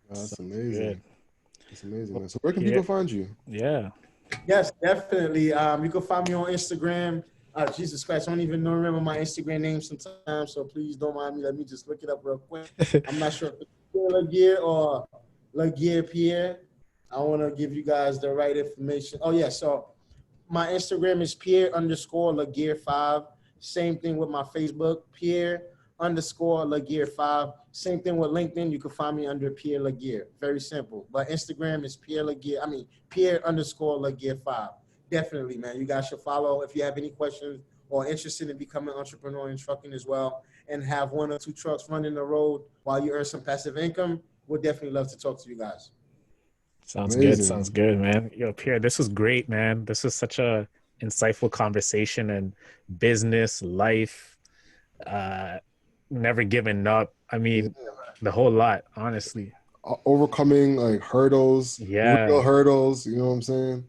That's amazing. Good. It's amazing, man. So where can people find you? Yeah. Yes, definitely. You can find me on Instagram. Jesus Christ, I don't even remember my Instagram name sometimes, so please don't mind me. Let me just look it up real quick. I'm not sure if it's Pierre Laguerre or Laguerre Pierre. I want to give you guys the right information. Oh, yeah, so my Instagram is Pierre_Laguerre5. Same thing with my Facebook, Pierre_Laguerre5. Same thing with LinkedIn. You can find me under Pierre Laguerre. Very simple. But Instagram is Pierre_Laguerre5. Definitely, man. You guys should follow if you have any questions or interested in becoming an entrepreneur in trucking as well and have 1 or 2 trucks running the road while you earn some passive income. We'll definitely love to talk to you guys. Sounds good. Sounds good, man. Yo, Pierre, this was great, man. This was such a insightful conversation and business, life, never giving up. I mean, the whole lot, honestly. Overcoming like hurdles, real hurdles, you know what I'm saying?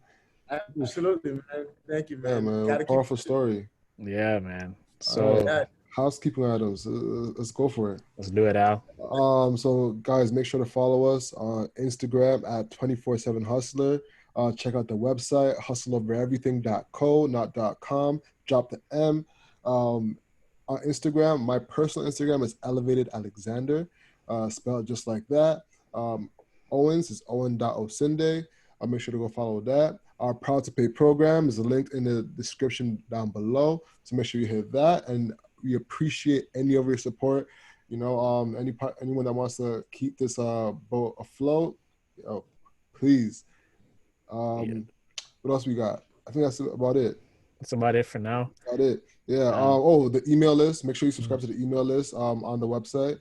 Absolutely, man. Thank you, man. Yeah, man. Powerful story. Yeah, man. So housekeeping items. Let's go for it. Let's do it, Al. So guys, make sure to follow us on Instagram at 247hustler. Check out the website, hustleovereverything.co, not .com. Drop the M. On Instagram, my personal Instagram is Elevated Alexander, spelled just like that. Owens is Owen.Osinde. I'll make sure to go follow that. Our Proud to Pay program is linked in the description down below. So make sure you hit that. And we appreciate any of your support. You know, anyone that wants to keep this boat afloat, please. What else we got? I think that's about it. That's about it for now. About it. Yeah. The email list. Make sure you subscribe to the email list on the website.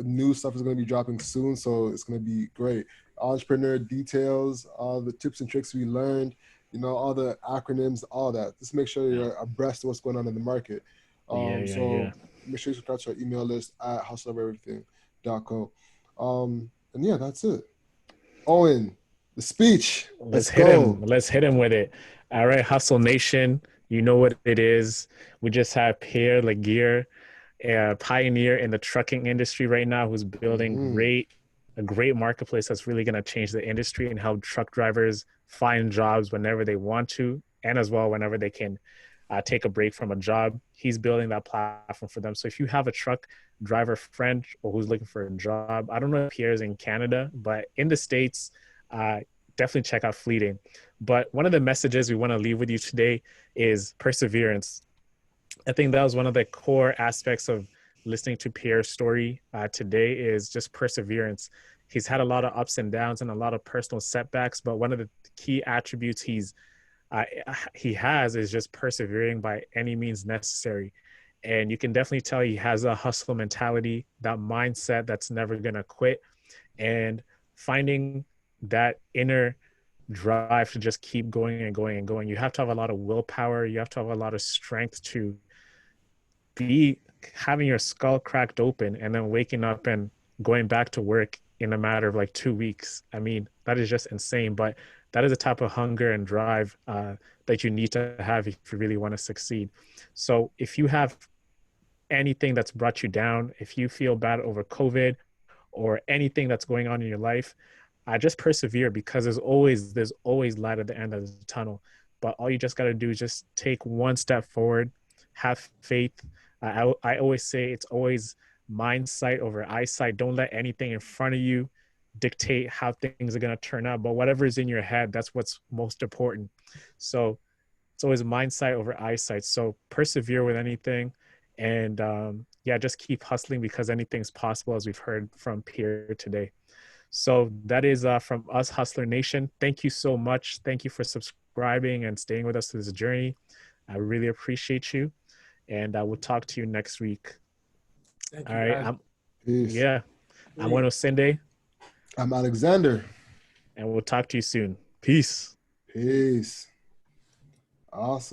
New stuff is going to be dropping soon, so it's going to be great. Entrepreneur details, all the tips and tricks we learned, you know, all the acronyms, all that. Just make sure you're abreast of what's going on in the market. Make sure you subscribe to our email list at hustleovereverything.co. And yeah, that's it. Owen, the speech. Let's hit him. Let's hit him with it. All right, Hustle Nation, you know what it is. We just have Pierre Laguerre, a pioneer in the trucking industry right now, who's building a great marketplace that's really going to change the industry and help truck drivers find jobs whenever they want to, and as well whenever they can take a break from a job. He's building that platform for them. So if you have a truck driver friend or who's looking for a job, I don't know if Pierre's in Canada, but in the States, definitely check out Fleeting. But one of the messages we want to leave with you today is perseverance. I think that was one of the core aspects of listening to Pierre's story today, is just perseverance. He's had a lot of ups and downs and a lot of personal setbacks, but one of the key attributes he has is just persevering by any means necessary. And you can definitely tell he has a hustle mentality, that mindset that's never going to quit, and finding that inner drive to just keep going and going and going. You have to have a lot of willpower. You have to have a lot of strength to be having your skull cracked open and then waking up and going back to work in a matter of like 2 weeks. I mean, that is just insane, but that is the type of hunger and drive that you need to have if you really want to succeed. So if you have anything that's brought you down, if you feel bad over COVID or anything that's going on in your life, just persevere, because there's always light at the end of the tunnel. But all you just got to do is just take one step forward, have faith. I always say it's always mindsight over eyesight. Don't let anything in front of you dictate how things are going to turn out, but whatever is in your head, that's what's most important. So it's always mindsight over eyesight. So persevere with anything. And yeah, just keep hustling because anything's possible, as we've heard from Pierre today. So that is from us, Hustler Nation. Thank you so much. Thank you for subscribing and staying with us through this journey. I really appreciate you. And I will talk to you next week. Thank All you, right. guys. Peace. I'm Onosende. I'm Alexander. And we'll talk to you soon. Peace. Peace. Awesome.